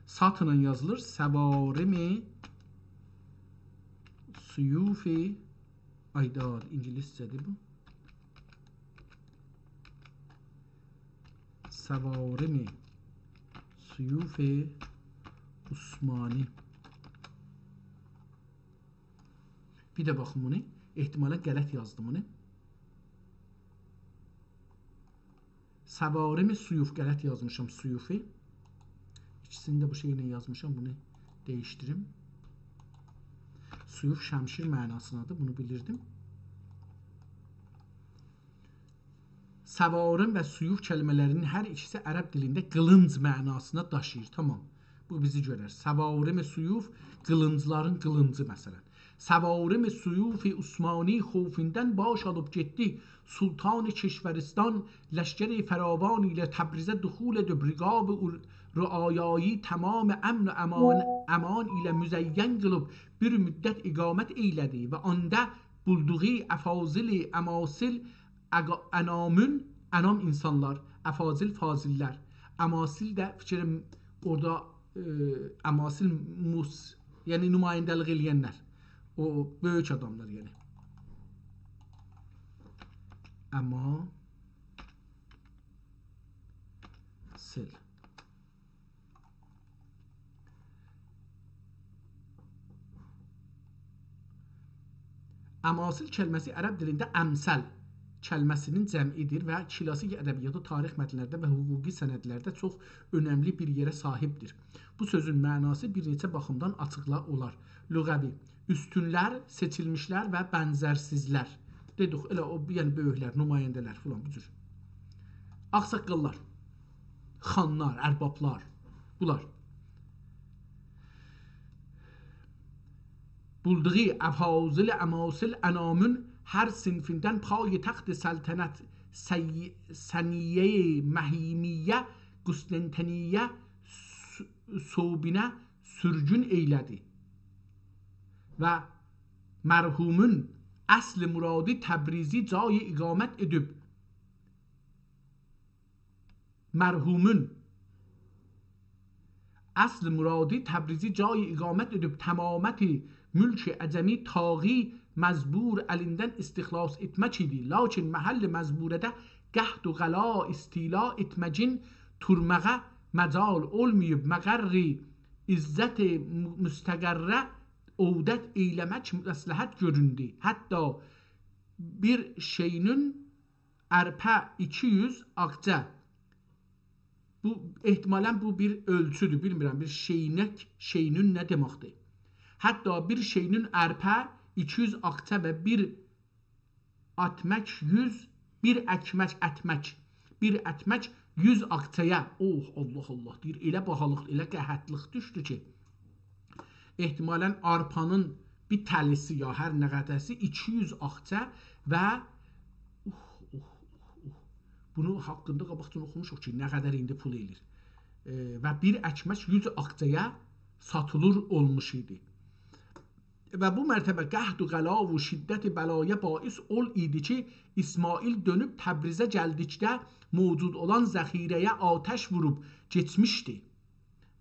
Satla yazılır. Savarim suyufi aydar İngilizcedir bu. Savarim suyuf Osmani. Bir de bakın bunu. İhtimalen qələt yazdım bunu. Savarim suyuf qələt yazmışam suyufi. İkisini de bu şeyle yazmışam. Bunu değiştirim. Suyuf şəmşir mənasındadır. Bunu bilirdim. Savarim və suyuf kelimelerinin hər ikisi Ərəb dilində qılınc mənasına daşıyır. Tamam. Bu bizi görər. Savarim suyuf qılıncların qılıncı məsələn. Savarim suyuf Osmani xofindən baş alıp getdi. Sultan Keşveristan leşkeri faravan ile Təbrizə duxul edib riqab rüayayı tamam əmn və əman ile müzəyyen qılıb bir müddət iqamət eylədi və anda bulduğu əfazil əmasil anam insanlar, əfazil faziller. Əmasil də fikrim orada əmasil yani nümayəndəlik eləyənlər. O böyük adamlar yani. Əmasil. Əmasil kəlməsi Ərəb dilində əmsəl kəlməsinin cəmidir və klasik ədəbiyyatı, tarix mətnlərdə və hüquqi sənədlərdə çox önəmli bir yerə sahibdir. Bu sözün mənası bir neçə baxımdan açıqla olar. Lüğəvi, üstünlər, seçilmişlər və bənzərsizlər. Dedik, elə o, yəni böyüklər, nümayəndələr filan bu cür. Ağsaqqallar, xanlar, ərbablar, bunlar. Bulduğu əfazil, əmasil, ənamün her sinfinden payitaxt saltanat saniye mahimiye Konstantiniye sobine sürgün eyledi ve merhumun asl muradi Təbrizi cayı iqamet edib asl muradi Təbrizi cayı iqamet edib tamameti mülk-i əcəmi taği mezbur elinden istihlas etmek idi. Lakin mahall mezburede qəhd و qala istila etməcin turmağa məcal olmayıb məqərri izzət müstəqərrə ovdət eyləmək məsləhət göründü. Hətta bir şeyinin ərpə 200 ağca. Bu ehtimalen bu bir ölçüdür. Bilmirəm bir şeynək, şeynün nə deməkdir? Hətta bir şeyinin ərpə 200 aqça və bir atmək 100, bir əkmək ətmək, bir ətmək 100 aqçaya. Oh, Allah Allah deyir, elə bahalıq, elə qəhətlik düşdü ki, ehtimalən arpanın bir təlisi ya hər nə qədəsi 200 aqça və bunu haqqında qabaqdan oxumuşuq ki, nə qədər indi pul eləyir. Və bir əkmək 100 aqçaya satılır olmuş idi. Və bu mərtəbə qəhd və qəla və şiddət bəlaya bais ol idi ki, İsmail dönüb Təbrizə gəldikdə mövcud olan zəxirəyə atəş vurub geçmişdi.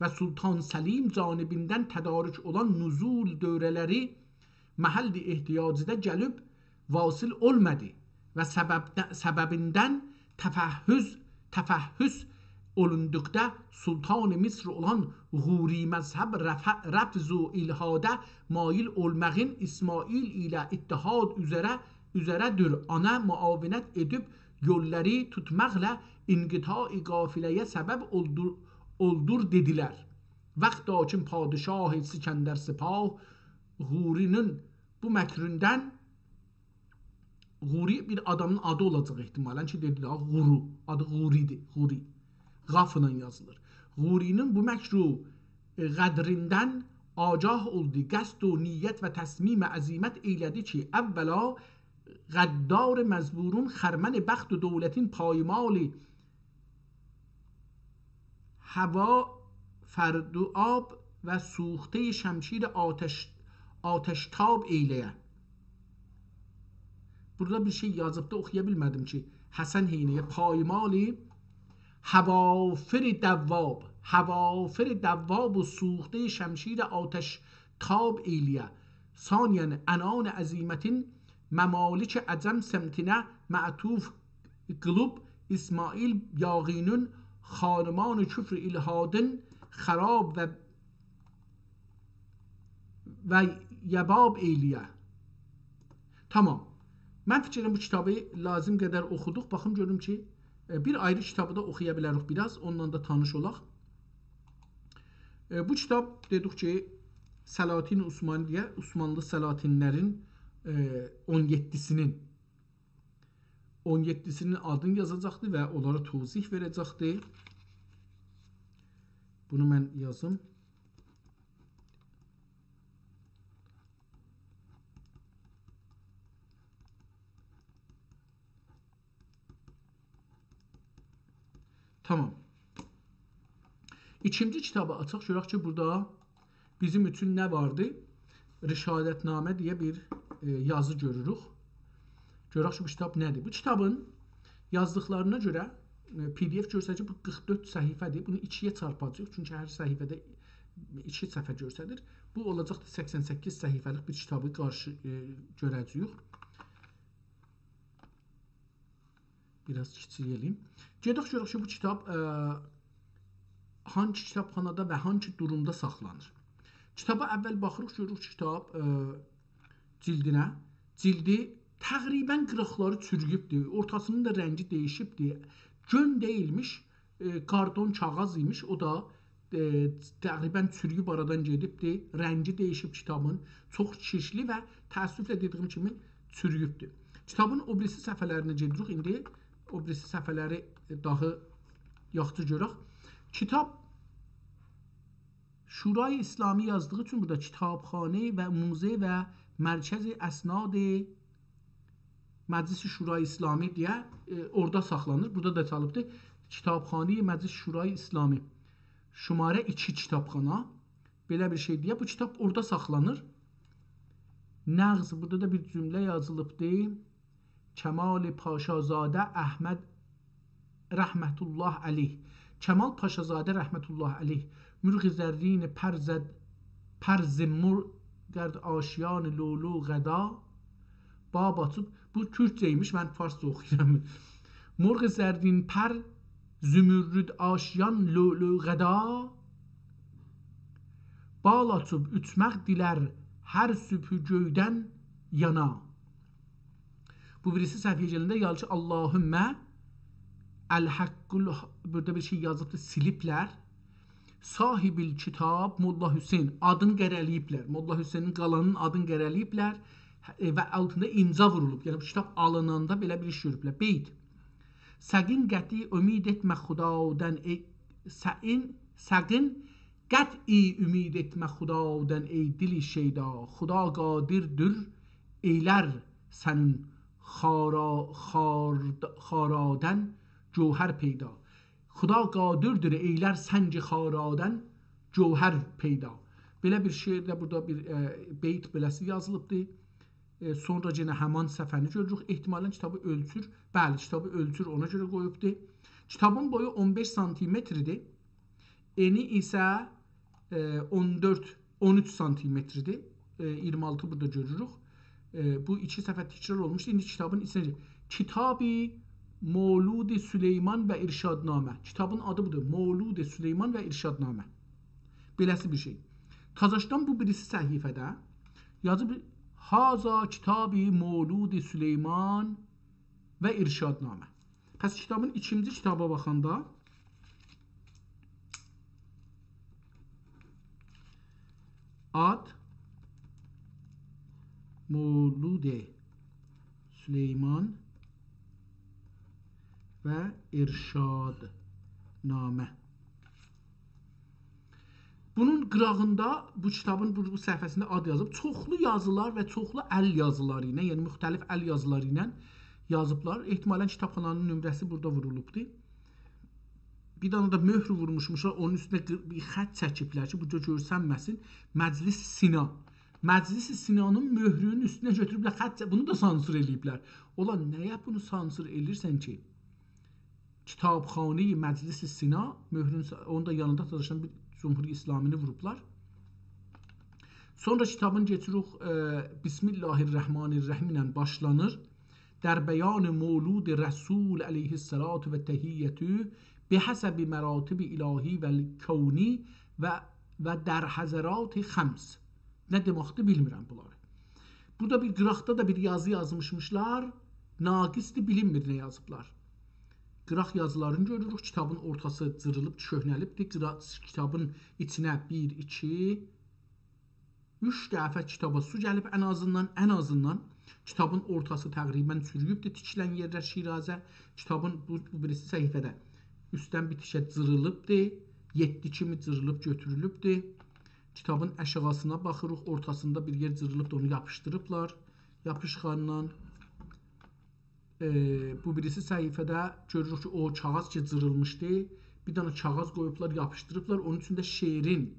Və Sultan Səlim canibindən tədarük olan nuzul dövrələri məhəlli ehtiyacıda gəlib vasil olmadı və səbəbindən təfəhhüs olunduqda Sultan Misr olanĞuri məzhəb rəfz و ilhadə mail olmağın İsmail ilə ittihad üzərədir. Ana müavinət edib yolları tutmaqla inqita'i qafiləyə səbəb oldur dedilər. Vaxt hakim padişah İskəndər SipahĞuri'nin bu məkründən,Ğuri bir adamın adı olacaq ehtimalən ki, dedilərĞuru, adıĞuri'dir,Ğuri. Qafla yazılır.Ğuri'nin bu məkru qədrindən agah oldu. Qəsd و niyyət və təsmim əzimət eylədi ki, əvvəla qəddar məzburun xərmən bəxt و dövlətin payimali hava فرد و آب و سوخته şəmşir ateştab eyləyə. Burada bir şey yazıbda oxuya bilmədim ki, Həsən Heyniyə payimali havafir davvab و سوخته şəmşir ateştab eyləyə. ثانیاً انان عظیمتین ممالک عجم سمتینه معطوف قلوب İsmail yağinin xanıman küfr ilhadın xarab və yəbab eyliyə. Tamam. Mən fikirəm bu kitabı lazım qədər oxuduq. Baxım görüm ki, bir ayrı kitabı da oxuya bilərik biraz. Ondan da tanış olaq. Bu kitab dedik ki, Səlatin Osmaniyyə, Osmanlı Səlatinlərin 17'sinin adını yazacaqdı və onlara tövzih verəcəkdi. Bunu mən yazım. Tamam. İkinci kitabı açaq. Görək ki, burada bizim üçün nə vardı? Rişadətnamə deyə bir yazı görürük. Görək ki, bu kitab nədir? Bu kitabın yazdıqlarına görə PDF göstərir, bu 44 səhifədir. Bunu 2-yə çarpacaq. Çünki hər səhifədə 2 səhifə göstərir. Bu olacaq 88 səhifəlik bir kitabı qarşı görəcəyik. Biraz kiçiləyim. Gedək görək ki, bu kitab hangi kitabxanada və hangi durumda saxlanır. Kitaba əvvəl baxırıq, görürük kitab cildinə. Cildi təqribən qıraqları çürüyübdür. Ortasının da rəngi dəyişibdir. Gön deyilmiş, karton kağız imiş. O da təqribən çürüyüb aradan gedibdir. Rəngi dəyişib kitabın. Çox şişli və təəssüflə dediyim kimi çürüyübdür. Kitabın o birisi səhifələrinə gedirik. İndi o birisi səhifələri daha yaxşı görək. Kitab Şurayı İslami yazdığı üçün burada kitabxane və muze və mərkəzi əsnad Məclis Şurayı İslami deyə orada saxlanır. Burada da çalıbdır. Kitabxane Məclis Şurayı İslami. Şumarə 2 kitabxana. Belə bir şey deyə bu kitab orada saxlanır. Nəğz, burada da bir cümlə yazılıbdır. Kemal Paşazadə Əhməd Rəhmətullah Əleyh. Kemal Paşazadə Rəhmətullah Əleyh. Mürği zərrin pərzimur qərd aşiyan lulu qəda. Bab açıb, bu Türkçəymiş, mən farsça oxuyuram. Mürği zərrin pər zümürrüd aşiyan lulu qəda. Bal açıb ütmək dilər hər sübhü göydən yana. Bu birisi səhviyyə gəlində yazır ki, Allahümmə əl-həqqul, burada bir şey yazıbdır, siliblər. Sahibil kitab Molla Hüseyn adını qərələyiblər. Molla Hüseynin qalanın adını qərələyiblər və altında imza vurulub. Yəni bu kitab alınanda belə bir iş görüblər. Beyt. Səqin qəti ümid etmə xudadan səqin qəti ümid etmə xudadan ey dili şeyda. Xuda qadirdir eylər sənin xaradan cövhər peyda. Xuda qadirdir eylər sənci xaradan cövhər peyda. Belə bir şeirdə burada bir beyt beləsi yazılıbdır. Sonra yenə həman səfəni görürük. Ehtimalən kitabı ölçür. Bəli, kitabı ölçür, ona görə qoyubdur. Kitabın boyu 15 santimetrdir. Eni isə 13 santimetrdir. 26 burada görürük. Bu iki səfər təkrar olmuşdur. İndi kitabın içində Kitab-ı Mevlud-i Süleyman və İrşadnamə. Kitabın adı budur. Mevlud-i Süleyman və İrşadnamə. Beləsi bir şey. Tazaşdan bu birisi səhifədə yazıb Haza Kitab-ı Mevlud-i Süleyman və İrşadnamə. Pəs kitabın ikinci kitaba baxanda ad Mevlud-i Süleyman və İrşadnamə. Bunun qırağında bu kitabın bu səhifəsində ad yazıb. Çoxlu yazılar və çoxlu əl yazıları ilə, yəni müxtəlif əl yazıları ilə yazıblar. Ehtimalən kitabxananın nömrəsi burada vurulubdur. Bir dana da möhr vurmuşmuşlar. Onun üstünə bir xətt çəkiblər ki, bu görsənməsin. Məclis Sina. Məclis Sinanın möhrünün üstünə götürüblər xətt. Bunu da sansür eləyiblər. Ola nəyə bunu sansür elirsən ki? Kitabxanə-i Məclis Sina möhrünün onun da yanında çalışan bir Cumhur İslamini vurublar. Sonra kitabın geçirik Bismillahirrahmanirrahim ilə başlanır. Dərbəyan-ı Mevlud Rəsul əleyhissalatu və təhiyyətü bihəsəbi məratibi ilahi və kavni və در حضرات خمس. Nə deməkdir bilmirəm bunları. Burada bir qıraqda da bir yazı yazmışlar. Naqisdir, bilinmir nə yazıblar. Qıraq yazılarını görürük. Kitabın ortası cırılıb, köhnəlibdir. Kitabın içinə 1, 2, 3 dəfə kitaba su gəlib ən azından. Kitabın ortası təqribən çürüyübdür, tikilən yerlər Şirazə. Kitabın bu birisi səhifədə üstdən bitişə cırılıbdır. 7 kimi cırılıb götürülübdür. Kitabın əşğasına baxırıq, ortasında bir yer cırılıbdır, onu yapışdırıblar. Yapışqanla. Bu birisi səhifədə görürük ki, o kağız ki cırılmışdır. Bir dana kağız qoyublar, yapışdırıblar. Onun üçün də şeirin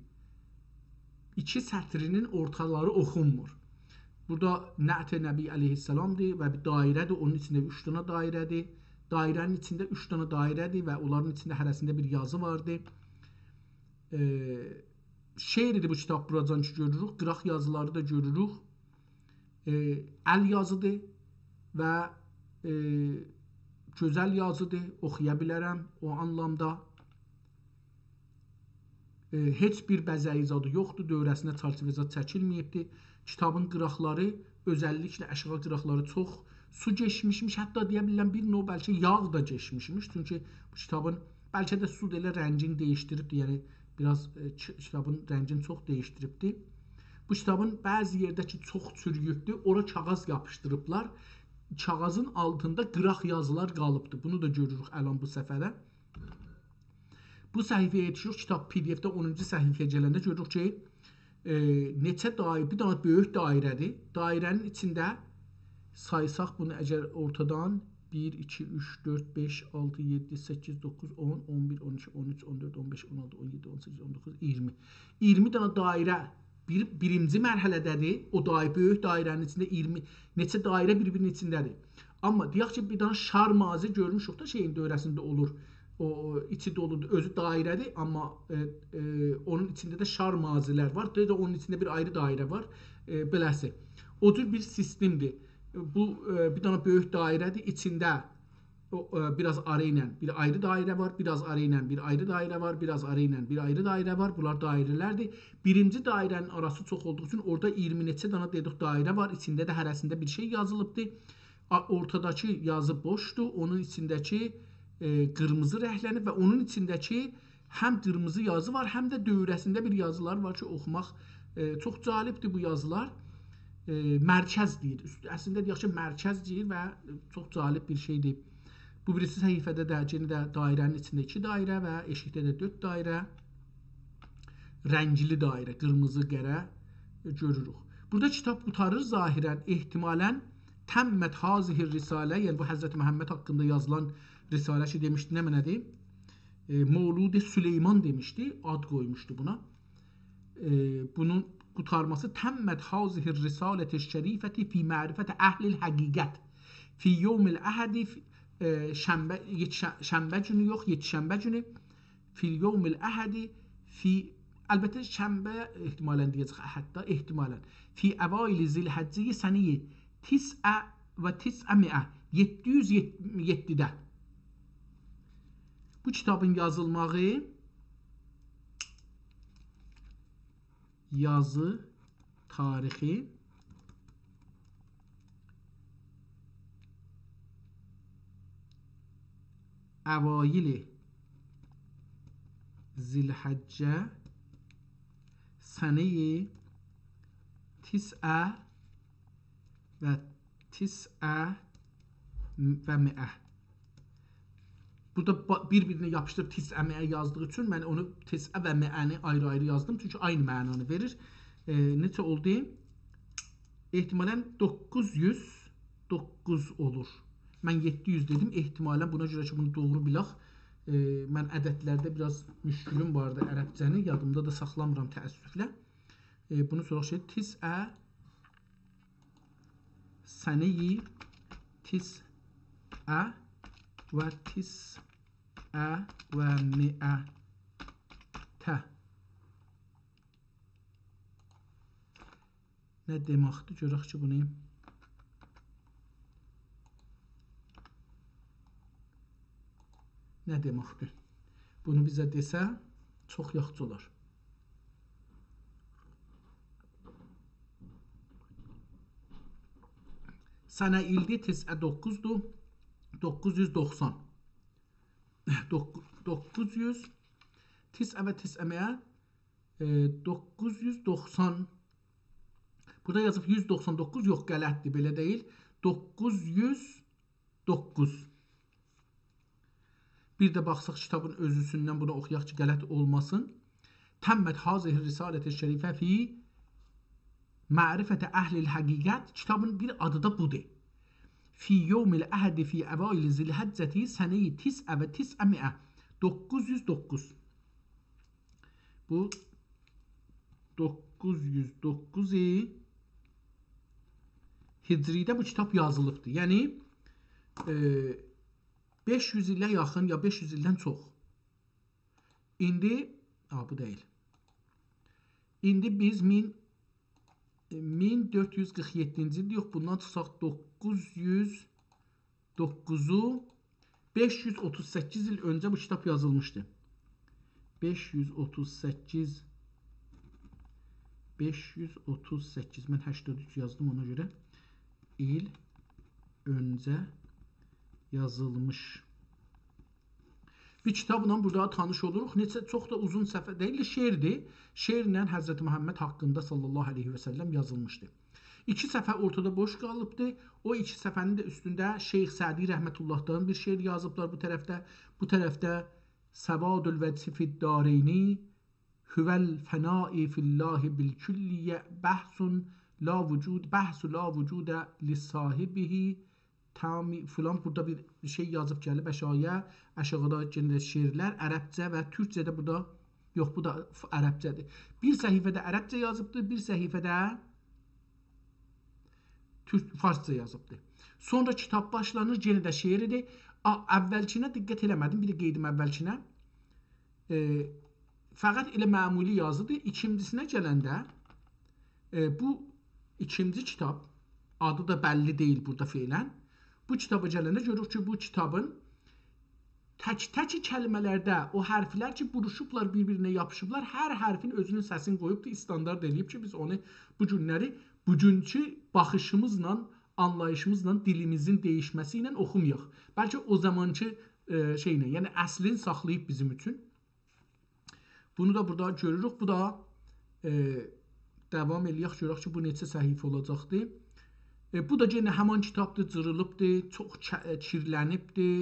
2 sətrinin ortaları oxunmur. Burada Nə't-i Nəbi əleyhissalamdır və bir dairədir. Onun içində 3 dana dairədir. Dairənin içində 3 dana dairədir və onların içində hərəsində bir yazı vardır. Şeiridir bu kitab buradan ki görürük. Qıraq yazıları da görürük. Əl yazıdır və gözəl yazıdır. Oxuya bilərəm o anlamda. Heç bir bəzəyi zadı yoxdur. Dövrəsinə çərçivəzad çəkilməyibdir. Kitabın qıraqları, özəlliklə əşğa qıraqları çox su geçmişmiş. Hətta deyə bilirəm bir növ bəlkə yağ da geçmişmiş. Çünki bu kitabın bəlkə də su elə rəngini dəyişdiribdir. Yəni biraz kitabın rəngini çox dəyişdiribdir. Bu kitabın bəzi yerdəki çox çürüyübdür. Ora kağız yapışdırıblar. Kağızın altında qıraq yazılar qalıbdır. Bunu da görürük əlan bu səfərə. Bu səhifəyə yetişirik. Kitab PDF-də 10-cu səhifəyə gələndə görürük ki, neçə dairə, bir dana böyük dairədir. Dairənin içində saysaq bunu əgər ortadan 1, 2, 3, 4, 5, 6, 7, 8, 9, 10, 11, 12, 13, 14, 15, 16, 17, 18, 19, 20. 20 dana dairə birinci mərhələdədir. O böyük dairənin içində 20 neçə dairə bir-birinin içindədir. Amma deyək ki, bir dana şar mazi görmüşük da şeyin dövrəsində olur. O içi doludur, özü dairədir, amma onun içində də şar mazilər var. Onun içində bir ayrı dairə var. Beləsi. O cür bir sistemdir. Bu bir dana böyük dairədir. İçində biraz arı ilə bir ayrı dairə var, biraz arı ilə bir ayrı dairə var, biraz arı ilə bir ayrı dairə var. Bunlar dairələrdir. Birinci dairənin arası çox olduğu üçün orada 20 neçə dana dedik dairə var. İçində də hərəsində bir şey yazılıbdır. Ortadakı yazı boşdur. Onun içindəki qırmızı rənglənib və onun içindəki həm qırmızı yazı var, həm də dövrəsində bir yazılar var ki, oxumaq çox cəlibdir bu yazılar. Mərkəz deyir. Əslində deyək ki, mərkəz deyir və çox cəlib bir şeydir. Bu birisi səhifədə də yenə də dairənin içində 2 dairə və eşikdə də 4 dairə. Rəngli dairə, qırmızı, qərə görürük. Burada kitab qutarır zahirən, ehtimalən təmmət hazihir risalə, yəni bu Həzrəti Məhəmməd haqqında yazılan risalə ki, demişdi, nə mənədir? Mevlud-i Süleyman demişdi, ad qoymuşdu buna. Bunun qutarması təmmət hazihir risaləti şərifəti fi mərifət əhlil həqiqət fi yevmil əhədi şənbə günü yox, yedişənbə günü fil yevmil əhədi fi, əlbəttə şənbə ehtimalən deyəcək, hətta ehtimalən fi əvaili zilhəcciyi səniyi tis'ə və tis'ə mi'ə 707-də bu kitabın yazılmağı yazı tarixi əvaili zilhəccə səneyi tis'ə və tis'ə və mi'ə. Burada bir-birinə yapışdırıb tis'ə mi'ə yazdığı üçün mən onu tis'ə və mi'əni ayrı-ayrı yazdım. Çünki aynı mənanı verir. Neçə oldu? Ehtimalən 909 olur. Mən 700 dedim. Ehtimalən buna görə ki, bunu doğru bilək. Mən ədədlərdə biraz müşkülüm vardı ərəbcəni. Yadımda da saxlamıram təəssüflə. Bunu soraq şey tis'ə səneyi tis'ə və tis'ə və mi'ətə. Nə deməkdir? Görək ki, bunu nə deməkdir? Bunu bizə desə çox yaxşı olar. Sənə ildi tis'ə 9-dur. 990. 900 tis'ə və tis'ə mi'ə 990. Burada yazıb 199, yox, qələtdir, belə deyil. 909. Bir də baxsaq kitabın özüsündən bunu oxuyaq ki, qələt olmasın. Təmmət hazih risalət-i şərifə fi mərifətə əhlil həqiqət. Kitabın bir adı da budur. Fi yevmil əhədi fi əvaili zilhəccəti səneyi tis'ə və tis'ə mi'ə 909. Bu 909-i Hicridə bu kitab yazılıbdır. Yəni 500 ilə yaxın ya 500 ildən çox. İndi bu deyil. İndi biz 1447-ci il yox, bundan çıxsaq 909-u 538 il öncə bu kitab yazılmışdı. 538 mən 83 yazdım ona görə il öncə yazılmış. Bir kitabla burada tanış oluruq. Neçə çox da uzun səfər deyil, şeirdir. Şeirlə Həzrəti Məhəmməd haqqında sallallahu aleyhi və səlləm yazılmışdı. 2 səfə ortada boş qalıbdı. O 2 səfənin də üstündə Şeyx Sədi rəhmətullahdan bir şeir yazıblar bu tərəfdə. Bu tərəfdə Səvadül vəcsi fid-dareyni Hüvel fənai fillahi bil külliyə bəhsun la vücudə lissahibihi tami filan. Burada bir şey yazıb gəlib əşayə. Aşağıda yenə şeirlər ərəbcə və türkcədə burada yox, bu da ərəbcədir. Bir səhifədə ərəbcə yazıbdır, bir səhifədə farsça yazıbdır. Sonra kitab başlanır, yenə də şeiridir. Əvvəlkinə diqqət eləmədim, bir də qeydim əvvəlkinə. Fəqət elə məmuli yazıdır. İkincisinə gələndə bu ikinci kitab, adı da bəlli deyil burada feylən. Bu kitaba gələndə görürük ki, bu kitabın tək-tək kəlmələrdə o hərflər ki, buruşublar, bir-birinə yapışıblar, hər hərfin özünün səsini qoyubdur, standart eləyib ki, biz onu bu günləri bugünkü baxışımızla, anlayışımızla, dilimizin değişməsi ilə oxumayaq. Bəlkə o zamanki şeylə, yəni əslini saxlayıb bizim üçün. Bunu da burada görürük. Bu da davam eləyək, görək ki, bu neçə səhifə olacaqdır. Bu da yenə həman kitabdır, cırılıbdır, çox kirlənibdir.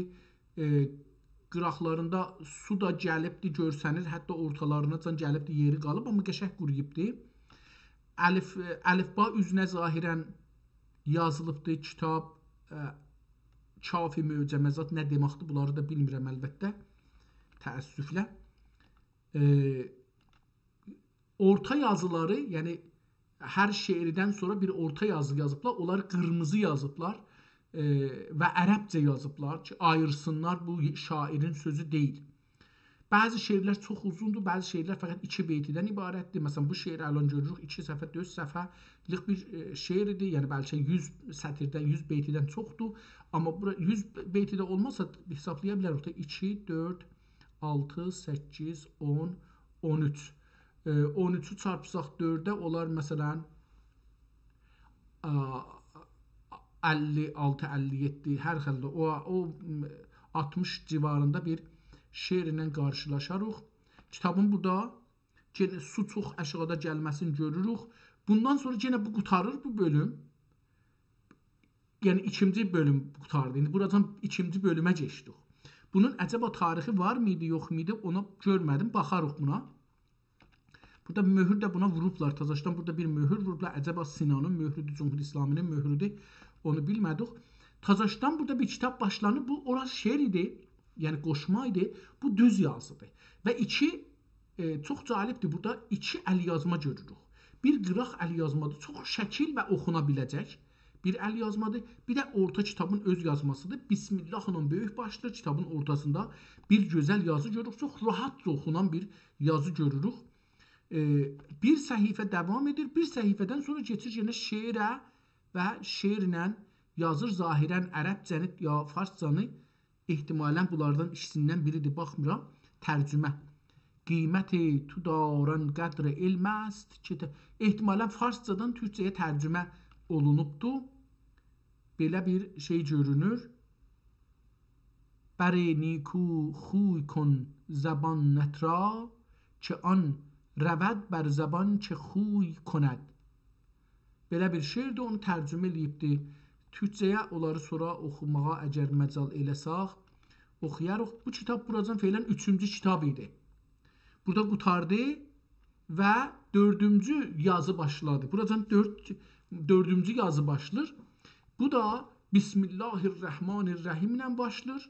Qıraqlarında su da gəlibdir, görsənir, hətta ortalarınacan gəlibdir, yeri qalıb, amma qəşəng quruyubdur. Əlifba üzünə zahirən yazılıbdır kitab. Kafi möcəməzat nə deməkdir, bunları da bilmirəm əlbəttə, təəssüflə. Orta yazıları, yəni hər şeirdən sonra bir orta yazı yazıblar, onlar qırmızı yazıblar və ərəbcə yazıblar ki, ayırsınlar, bu şairin sözü deyil. Bəzi şeirlər çox uzundur, bəzi şeirlər fəqət 2 beytidən ibarətdir. Məsələn, bu şeir ələn görürük, 2 səfə, 4 səfəlik bir şeirdir. Yəni, bəlkə 100 sətirdən, 100 beytidən çoxdur. Amma 100 beytidə olmasa hesablaya bilərik də 2, 4, 6, 8, 10, 13. 13'ü çarpsaq 4'e olar məsələn 56, 57 hər xəldə o 60 civarında bir şeirlə qarşılaşarıq. Kitabın burada yenə su çox aşağıda gəlməsini görürük. Bundan sonra yenə bu qutarır bu bölüm. Yəni ikinci bölüm qutardı. İndi buradan ikinci bölümə keçdik. Bunun əcəba tarixi var mıydı, yox muydu? Onu görmədim. Baxarıq buna. Burada möhür də buna vurublar. Tazaşdan burada bir möhür vurublar. Əcəba Sinanın möhrüdür, Cumhur İslaminin möhrüdür. Onu bilmədik. Tazaşdan burada bir kitab başlanır. Bu orası şeir idi. Yəni qoşma idi. Bu düz yazıdır. Və çox cəlibdir. Burada 2 əlyazma görürük. Bir qıraq əlyazmadır. Çox şəkil və oxuna biləcək bir əlyazmadır. Bir də orta kitabın öz yazmasıdır. Bismillahla böyük başlayır. Kitabın ortasında bir gözəl yazı görürük. Çox rahatca oxunan bir yazı görürük. Bir səhifə davam edir. Bir səhifədən sonra keçir yenə şeirə və şeirlə yazır zahirən ərəbcəni ya farscanı, ehtimalən bunlardan ikisindən biridir, baxmıram. Tərcümə. Qiyməti tudaran qədr ilməst. Ehtimalən farscadan türkçəyə tərcümə olunubdur. Belə bir şey görünür. Bəri niku xuy kon zaban nətra ki an rəvəd bər zaban ki xuy konəd. Belə bir şeirdir, onu tərcümə eləyibdir. Türkçəyə onları sonra oxumağa əgər məcal eləsaq, oxuyarıq. Bu kitab buradan feylən 3-cü kitab idi. Burada qutardı və 4-cü yazı başladı. Buradan 4-cü yazı başlayır. Bu da Bismillahirrahmanirrahim ilə başlayır.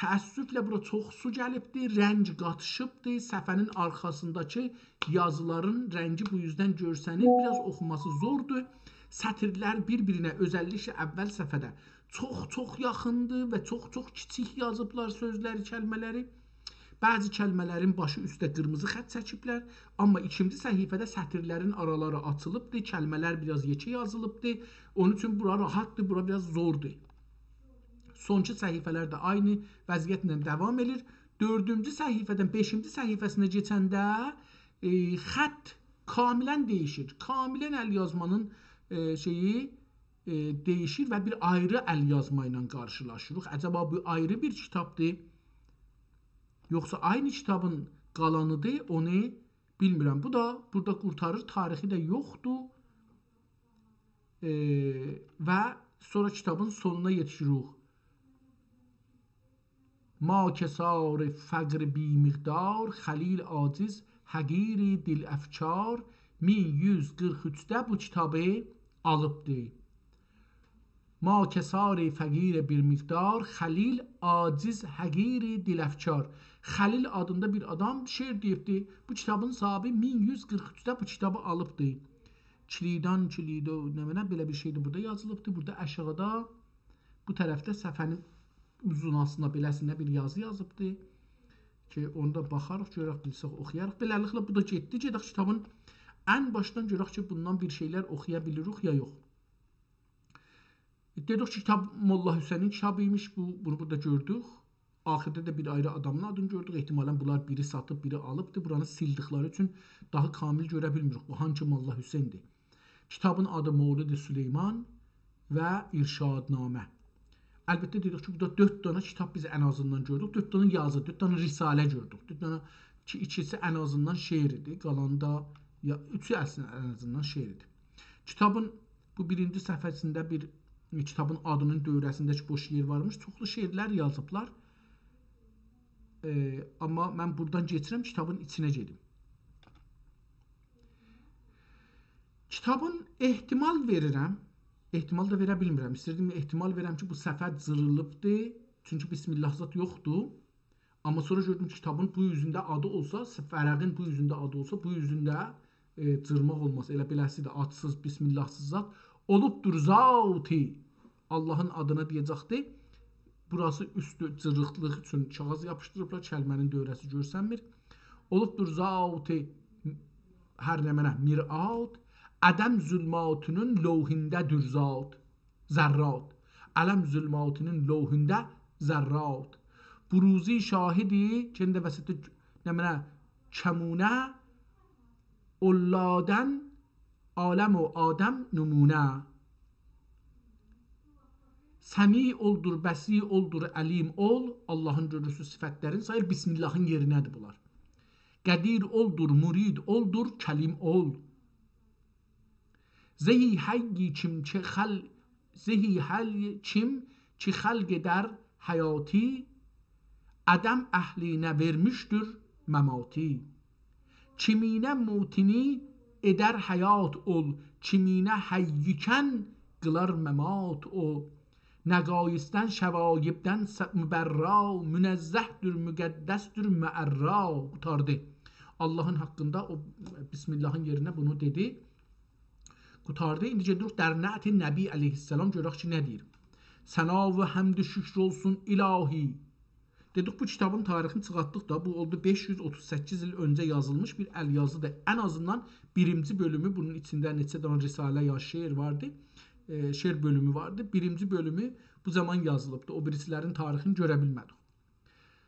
Təəssüflə bura çox su gəlibdir, rəng qatışıbdır. Səfənin arxasındakı yazıların rəngi bu yüzdən görsənir. Biraz oxuması zordur. Sətirlər bir-birinə, özəlliklə əvvəl səfədə çox yaxındır və çox kiçik yazıblar sözləri, kəlmələri. Bəzi kəlmələrin başı üstə qırmızı xətt çəkiblər. Amma ikinci səhifədə sətirlərin araları açılıbdır. Kəlmələr biraz yekə yazılıbdır. Onun üçün bura rahatdır, bura biraz zordur. Sonki səhifələr də aynı vəziyyətlə davam edir. 4-cü səhifədən 5-ci səhifəsinə keçəndə xətt kamilən dəyişir. Kamilən əlyazmanın şeyi dəyişir və bir ayrı əlyazma ilə qarşılaşırıq. Əcəba bu ayrı bir kitabdır, yoxsa aynı kitabın qalanıdır, onu bilmirəm. Bu da burada qurtarır, tarixi də yoxdur və sonra kitabın sonuna yetişirik. ما کسار فقر بی مقدار خلیل عاجز حقیر dil əfkar 1143'də bu kitabı alıbdır. Ma kesari fəqir bir miqdar Xəlil aciz həqiri diləfkar. Xəlil adında bir adam şeir deyibdir. Bu kitabın sahibi 1143'də bu kitabı alıbdır. Kilidan kilido nə belə bir şeydir burada yazılıbdır. Burada aşağıda bu tərəfdə səfənin uzunasına beləsinə bir yazı yazıbdır ki, onu da baxarıq, görək, bilsək, oxuyarıq. Beləliklə, bu da getdi. Gedək kitabın ən başdan görək ki, bundan bir şeylər oxuya bilirik ya yox. Dedik ki, kitab Molla Hüseynin kitabıymış. Bunu burada gördük. Axirdə də bir ayrı adamın adını gördük. Ehtimalən bunlar biri satıb, biri alıbdır. Buranı sildikləri üçün daha kamil görə bilmirik. Bu hangi Molla Hüseyndir? Kitabın adı Mevlid Süleyman və İrşadnamə. Əlbəttə dedik ki, burada 4 dənə kitab biz ən azından gördük. 4 dənə yazı, 4 dənə risalə gördük. 4 dənə ki, ikisi ən azından şeirdir, qalanda ya üçü əslində ən azından şeirdir. Kitabın bu birinci səhifəsində bir kitabın adının dövrəsindəki boş yer varmış. Çoxlu şeirlər yazıblar. Amma mən buradan keçirəm, kitabın içinə gedim. Kitabın ehtimal verirəm. Ehtimal da verə bilmirəm. İstəyirdim ehtimal verəm ki, bu səhifə cırılıbdır. Çünki Bismillah zat yoxdur. Amma sonra gördüm ki, kitabın bu yüzündə adı olsa, vərəqin bu yüzündə adı olsa, bu yüzündə cırmaq olmaz. Elə beləsi də adsız, Bismillahsız zat olubdur zati. Allahın adına deyəcəkdir. Burası üstü cırıqlıq üçün kağız yapışdırıblar, kəlmənin dövrəsi görsənmir. Olubdur zati hər nə mənə mir'at, ədəm zülmatının lovhindədir zat, zərrat. Ələm zülmatının lovhində zərrat. Buruzi şahidi, kendi vəsəti nə mənə kəmunə, olladən aləm o adəm nümunə. Səmi oldur, bəsi oldur, əlim ol. Allahın görürsüz sifətlərini sayır. Bismillahın yerinədir bunlar. Qədir oldur, murid oldur, kəlim ol. Zehi hayyi kim ki xalq edər həyati, ədəm əhlinə vermişdir məmati. Kiminə mutini edər həyat ol, kiminə həyyikən qılar məmat ol. Nəqayisdən, şəvaibdən mübərra, münezzəhdir, müqəddəsdir, müərra. Qutardı. Allahın haqqında o Bismillahın yerinə bunu dedi. Qutardı. İndi gedirik dərnəti Nəbi əleyhissalam, görək ki, nə deyir? Səna və həmd şükr olsun ilahi. Dedik bu kitabın tarixini çıxartdıq da, bu oldu 538 il öncə yazılmış bir əl yazıdır. Ən azından birinci bölümü, bunun içində neçə dənə risalə ya şeir vardı, şeir bölümü vardı. Birinci bölümü bu zaman yazılıbdı. O birisilərin tarixini görə bilmədik.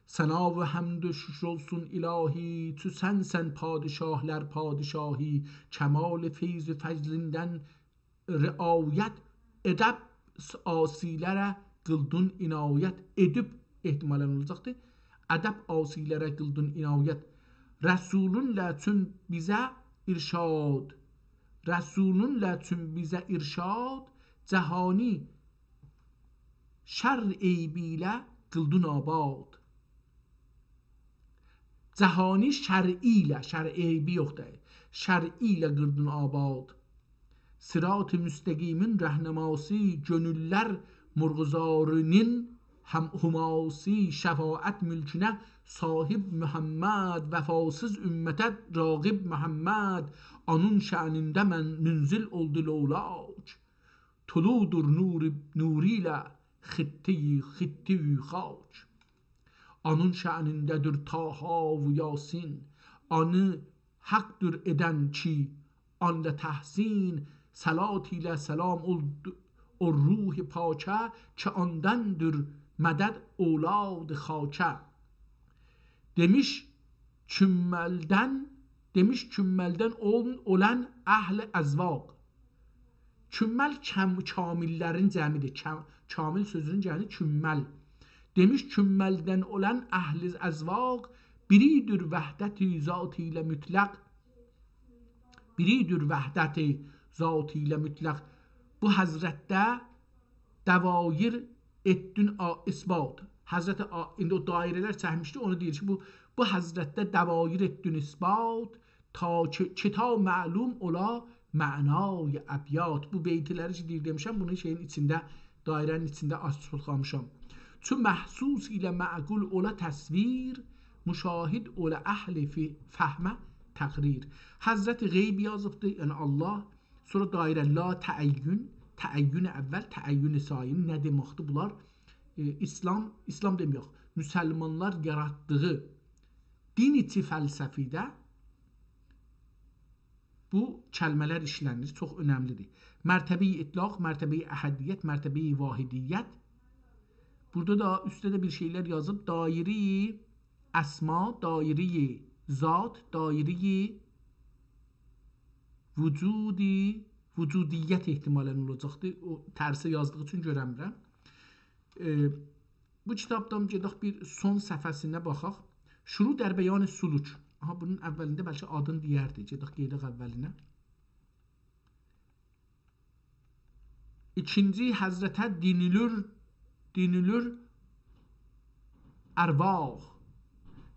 Səna və həmd şükr olsun ilahi, tu sənsən padişahlər padişahi, kəmal feyz fəzlindən riayət edəb asilərə qıldın inayət edib ehtimalən olacaqdır. Ədəb asilərə qıldın inayət. Rəsulunlə çün bizə irşad. Rəsulunlə çün bizə irşad. Cəhani şər eybilə qıldın abad. Cəhani şər'ilə, şər eybi yoxdur. Şər'ilə qıldın abad. Sırat-ı müstəqimin rəhnaması, gönüllər murğuzarının humasi, şəfaət mülkünə sahib Muhammed, vəfasız ümmətə rağib Muhammed, onun şənində mən münzil oldu lolac. Tuludur nurilə xitti-i xac. Onun şənindədir Taha və Yasin, anı haqdır edən ki, anla təhsin, salat ilə salam oldu o ruh paçə, ki andəndir mədəd اولاد خاکه. Demiş kümməldən olan əhl əzvaq. Kümməl kamillərin cəmidir. Kamil sözünün cəmi kümməl. Demiş kümməldən olan əhl əzvaq biridir vəhdəti zati ilə mütləq. Biridir vəhdəti zati ilə mütləq. Bu həzrətdə dəvair etdün isbat. Həzrəti indi o dairələr çəkmişdi, onu deyir ki, bu həzrətdə dəvair etdün isbat ta ta məlum ola mənay əbyat. Bu beytləri ki deyir demişəm, bunu şeyin içində, dairənin içində açılmışam. Çün məhsus ilə məqul ola təsvir, müşahid ola əhli fi fəhmə təqrir. Həzrəti qeyb yazıbdı, yəni Allah. Sonra dairə la təəyyün, təəyyün əvvəl, təəyyün sayin nə deməkdir bunlar? İslam deməyək, müsəlmanlar yaratdığı din içi fəlsəfidə bu kəlmələr işlənir, çox önəmlidir. Mərtəbi-i itlaq, mərtəbi-i əhədiyyət, mərtəbi-i vahidiyyət. Burada da üstdə də bir şeylər yazıb, dairi-i əsma, dairi-i zat, dairi-i vücudiyyət ehtimalən olacaqdır. O tərsə yazdığı üçün görəmirəm. Bu kitabdan gedək bir son səhifəsinə baxaq. Şuru dərbəyan suluk. Aha, bunun əvvəlində bəlkə adını deyərdi. Gedək qeydək əvvəlinə. İkinci həzrətə dinilir ərvah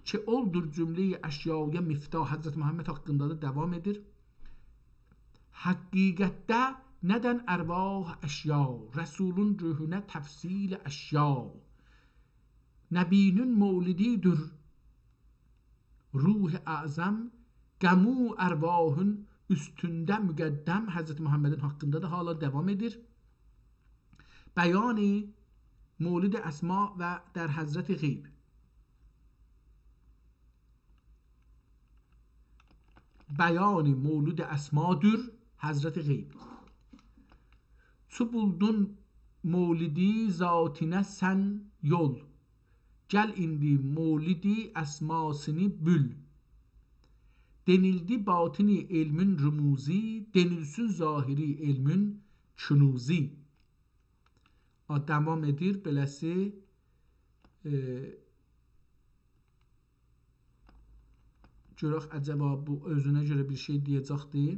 ki oldur cümleyi əşyaya miftah. Həzrət Muhammed haqqında da devam edir. Həqiqətdə nədən ərvah əşya, Rəsulun ruhuna təfsil əşya. Nəbinin mevlididir ruh-i əzəm, qəmu ərvahın üstündə müqəddəm. Həzrət Muhammedin haqqında da hala devam edir. Bəyan-ı mevlid əsma və در حضرت غیب. Bəyan-ı mevlid əsmadır Həzrət Qeyb. Çu buldun mevlidi zatine sən yol. Gəl indi mevlidi əsmasını bül. Denildi batini ilmin rumuzi, denilsin zahiri ilmin künuzi. Devam edir beləsi görək əcəba bu özünə görə bir şey deyəcəkdir.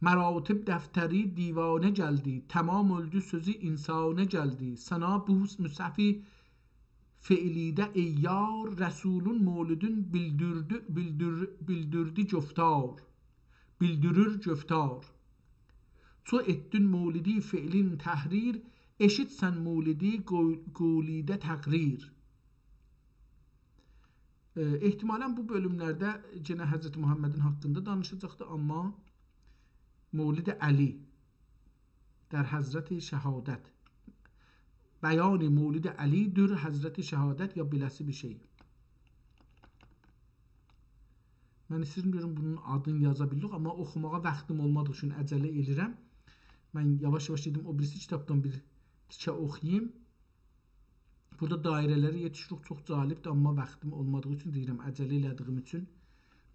Məratib dəftəri divanə gəldi, tamam öldü sözü insana gəldi. Sana bu müsəfi fiilidə eyyar, Rəsulun mevlidin bildirdi göftar. Bildirir göftar. Çu etdin mevlidi fiilin təhrir, eşitsən mevlidi qolidə təqrir. Ehtimalən bu bölümlərdə yenə Həzrət Muhammedin haqqında danışacaqdır, amma Mevlid-i Əli در حضرت şəhadət. Bəyan-ı Mevlid-i Əlidir Həzrət şəhadət ya beləsi bir şey. Mən istəyirəm bunun adını yaza bilirik, amma oxumağa vaxtım olmadığı üçün əcələ edirəm. Mən yavaş-yavaş dedim o birisi kitabdan bir tikə oxuyayım. Burada dairələri yetişirik, çox cəlibdir, amma vaxtım olmadığı üçün deyirəm, əcələ elədiyim üçün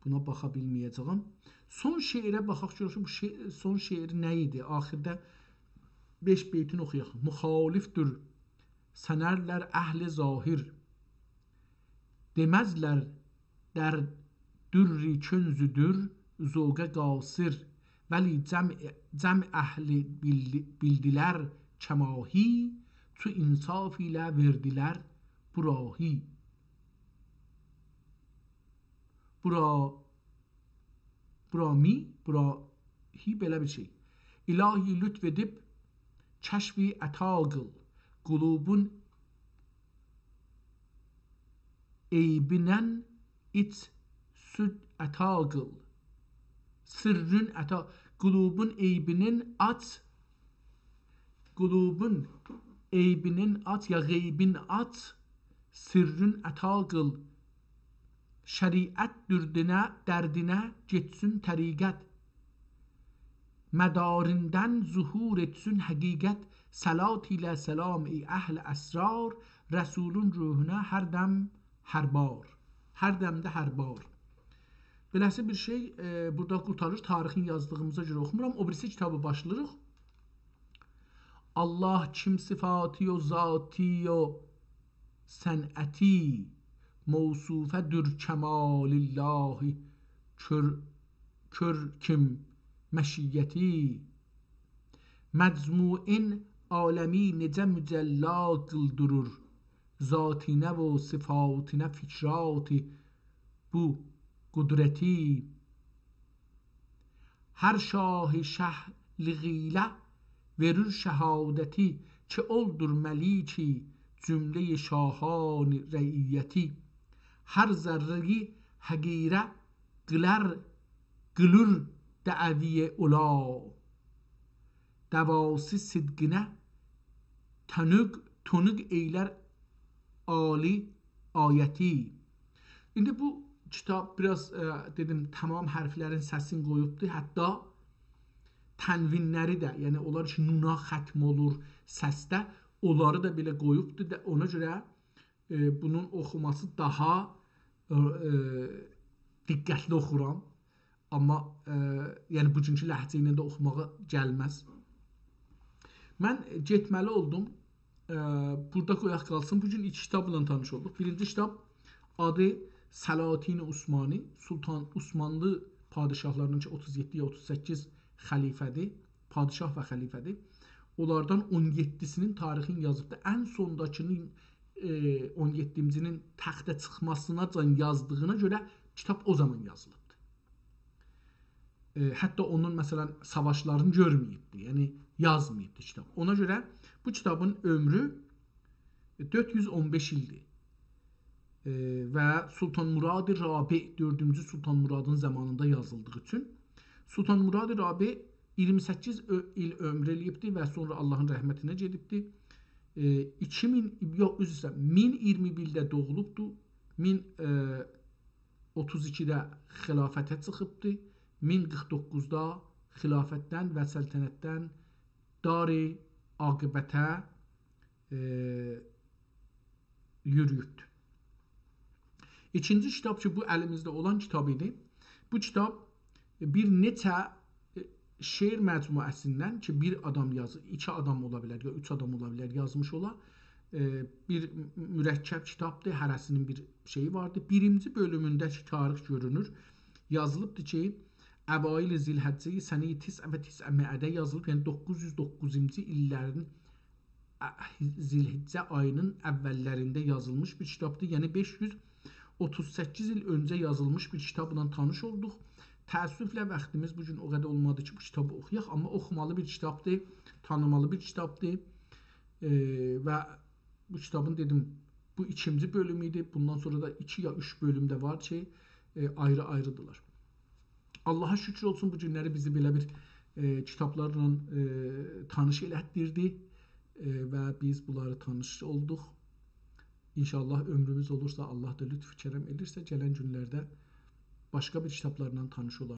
buna baxa bilməyəcəyəm. Son şeirə baxaq görək, bu son şeir nə idi? Axirdə 5 beytini oxuyaq. Müxalifdir sənərlər əhl-i zahir, deməzlər در dürri könzüdür zoqa qasir, vəli cəm əhli bildilər kəmahi, tu insaf ilə verdilər burahi. Burahi belə bir şey. İlahi lütf edib kəşfi əta qıl, qulubun eybinən iç süd əta qıl. Sırrın əta, qulubun eybinin aç, qulubun eybinin aç ya qeybin aç, sırrın əta qıl. Şəriət dərdinə getsin təriqət, mədarindən zuhur etsin həqiqət. Salat ilə selam ey əhl-i əsrar, Rəsulun ruhuna hər dəm hər bar. Hər dəmdə hər bar. Beləsi bir şey burada qurtarır. Tarixin yazdığımıza görə oxumuram. O birisi kitabı başlayırıq. Allah kim sıfatı o zati o sənəti mevsufədir kəmalillahi kör kim məşiyyəti. Məcmuin aləmi necə mücəlla qıldırır, zatinə və sifatinə fikrati bu qudrəti. Hər şah-ı şəhliğilə verir şəhadəti, ki oldur məliki cümlə-i şahan rəiyyəti. Hər zərrəyi həqirə qılır dəəviyə ola, davası sidqinə tönüq eylər ali ayəti. İndi bu kitab biraz dedim tamam hərflərin səsini qoyubdur. Hətta tənvinləri də, yəni onlar ki nuna xətm olur səsdə, onları da belə qoyubdur. Ona görə bunun oxuması daha diqqətli oxuram. Amma yəni bugünkü ləhcə ilə də oxumağa gəlməz. Mən getməli oldum. Burada qoyaq qalsın. Bugün iki kitabla tanış olduq. Birinci kitab adı Salatin Osmani, Sultan Osmanlı padişahlarının ki 37 ya 38 xəlifədir, padişah və xəlifədir. Onlardan 17'sinin tarixini yazıbdı. En sondakının 17'cinin təxtə çıxmasına can yazdığına görə kitab o zaman yazılıbdı. Hətta onun məsələn savaşlarını görməyibdi. Yəni yazmayıbdı kitab. Ona görə bu kitabın ömrü 415 ildir. Və Sultan Murad Rabi 4-cü Sultan Muradın zamanında yazıldığı üçün Sultan Murad Rabi 28 il ömür eləyibdi və sonra Allahın rəhmətinə gedibdi. 1021-də doğulubdu. 1032-də xilafətə çıxıbdı. 1049-da xilafətdən və səltənətdən dar-i aqibətə yürüyübdü. İkinci kitab ki, bu əlimizdə olan kitab idi. Bu kitab bir neçə şeir məcmuəsindən ki, bir adam yazır, 2 adam ola bilər, ya 3 adam ola bilər, yazmış ola. Bir mürəkkəb kitabdır, hərəsinin bir şeyi vardır. Birinci bölümündəki tarix görünür. Yazılıbdır ki, Əvail Zilhəccəyi səni 9 yazılıb, yəni 909-cu illərin Zilhiccə ayının əvvəllərində yazılmış bir kitabdır. Yəni 538 il öncə yazılmış bir kitabla tanış olduq. Təəssüflə vaxtımız bugün o qədər olmadı ki, bu kitabı oxuyaq, amma oxumalı bir kitabdır, tanımalı bir kitabdır. Və bu kitabın dedim, bu 2-ci bölümü idi. Bundan sonra da 2 ya 3 bölümdə var ki, ayrı-ayrıdırlar. Allaha şükür olsun, bu günləri bizi belə bir kitablarla tanış elətdirdi və biz bunları tanış olduq. İnşallah ömrümüz olursa, Allah da lütf kərəm edirsə, gələn günlərdə başqa bir kitablarla tanış olarıq.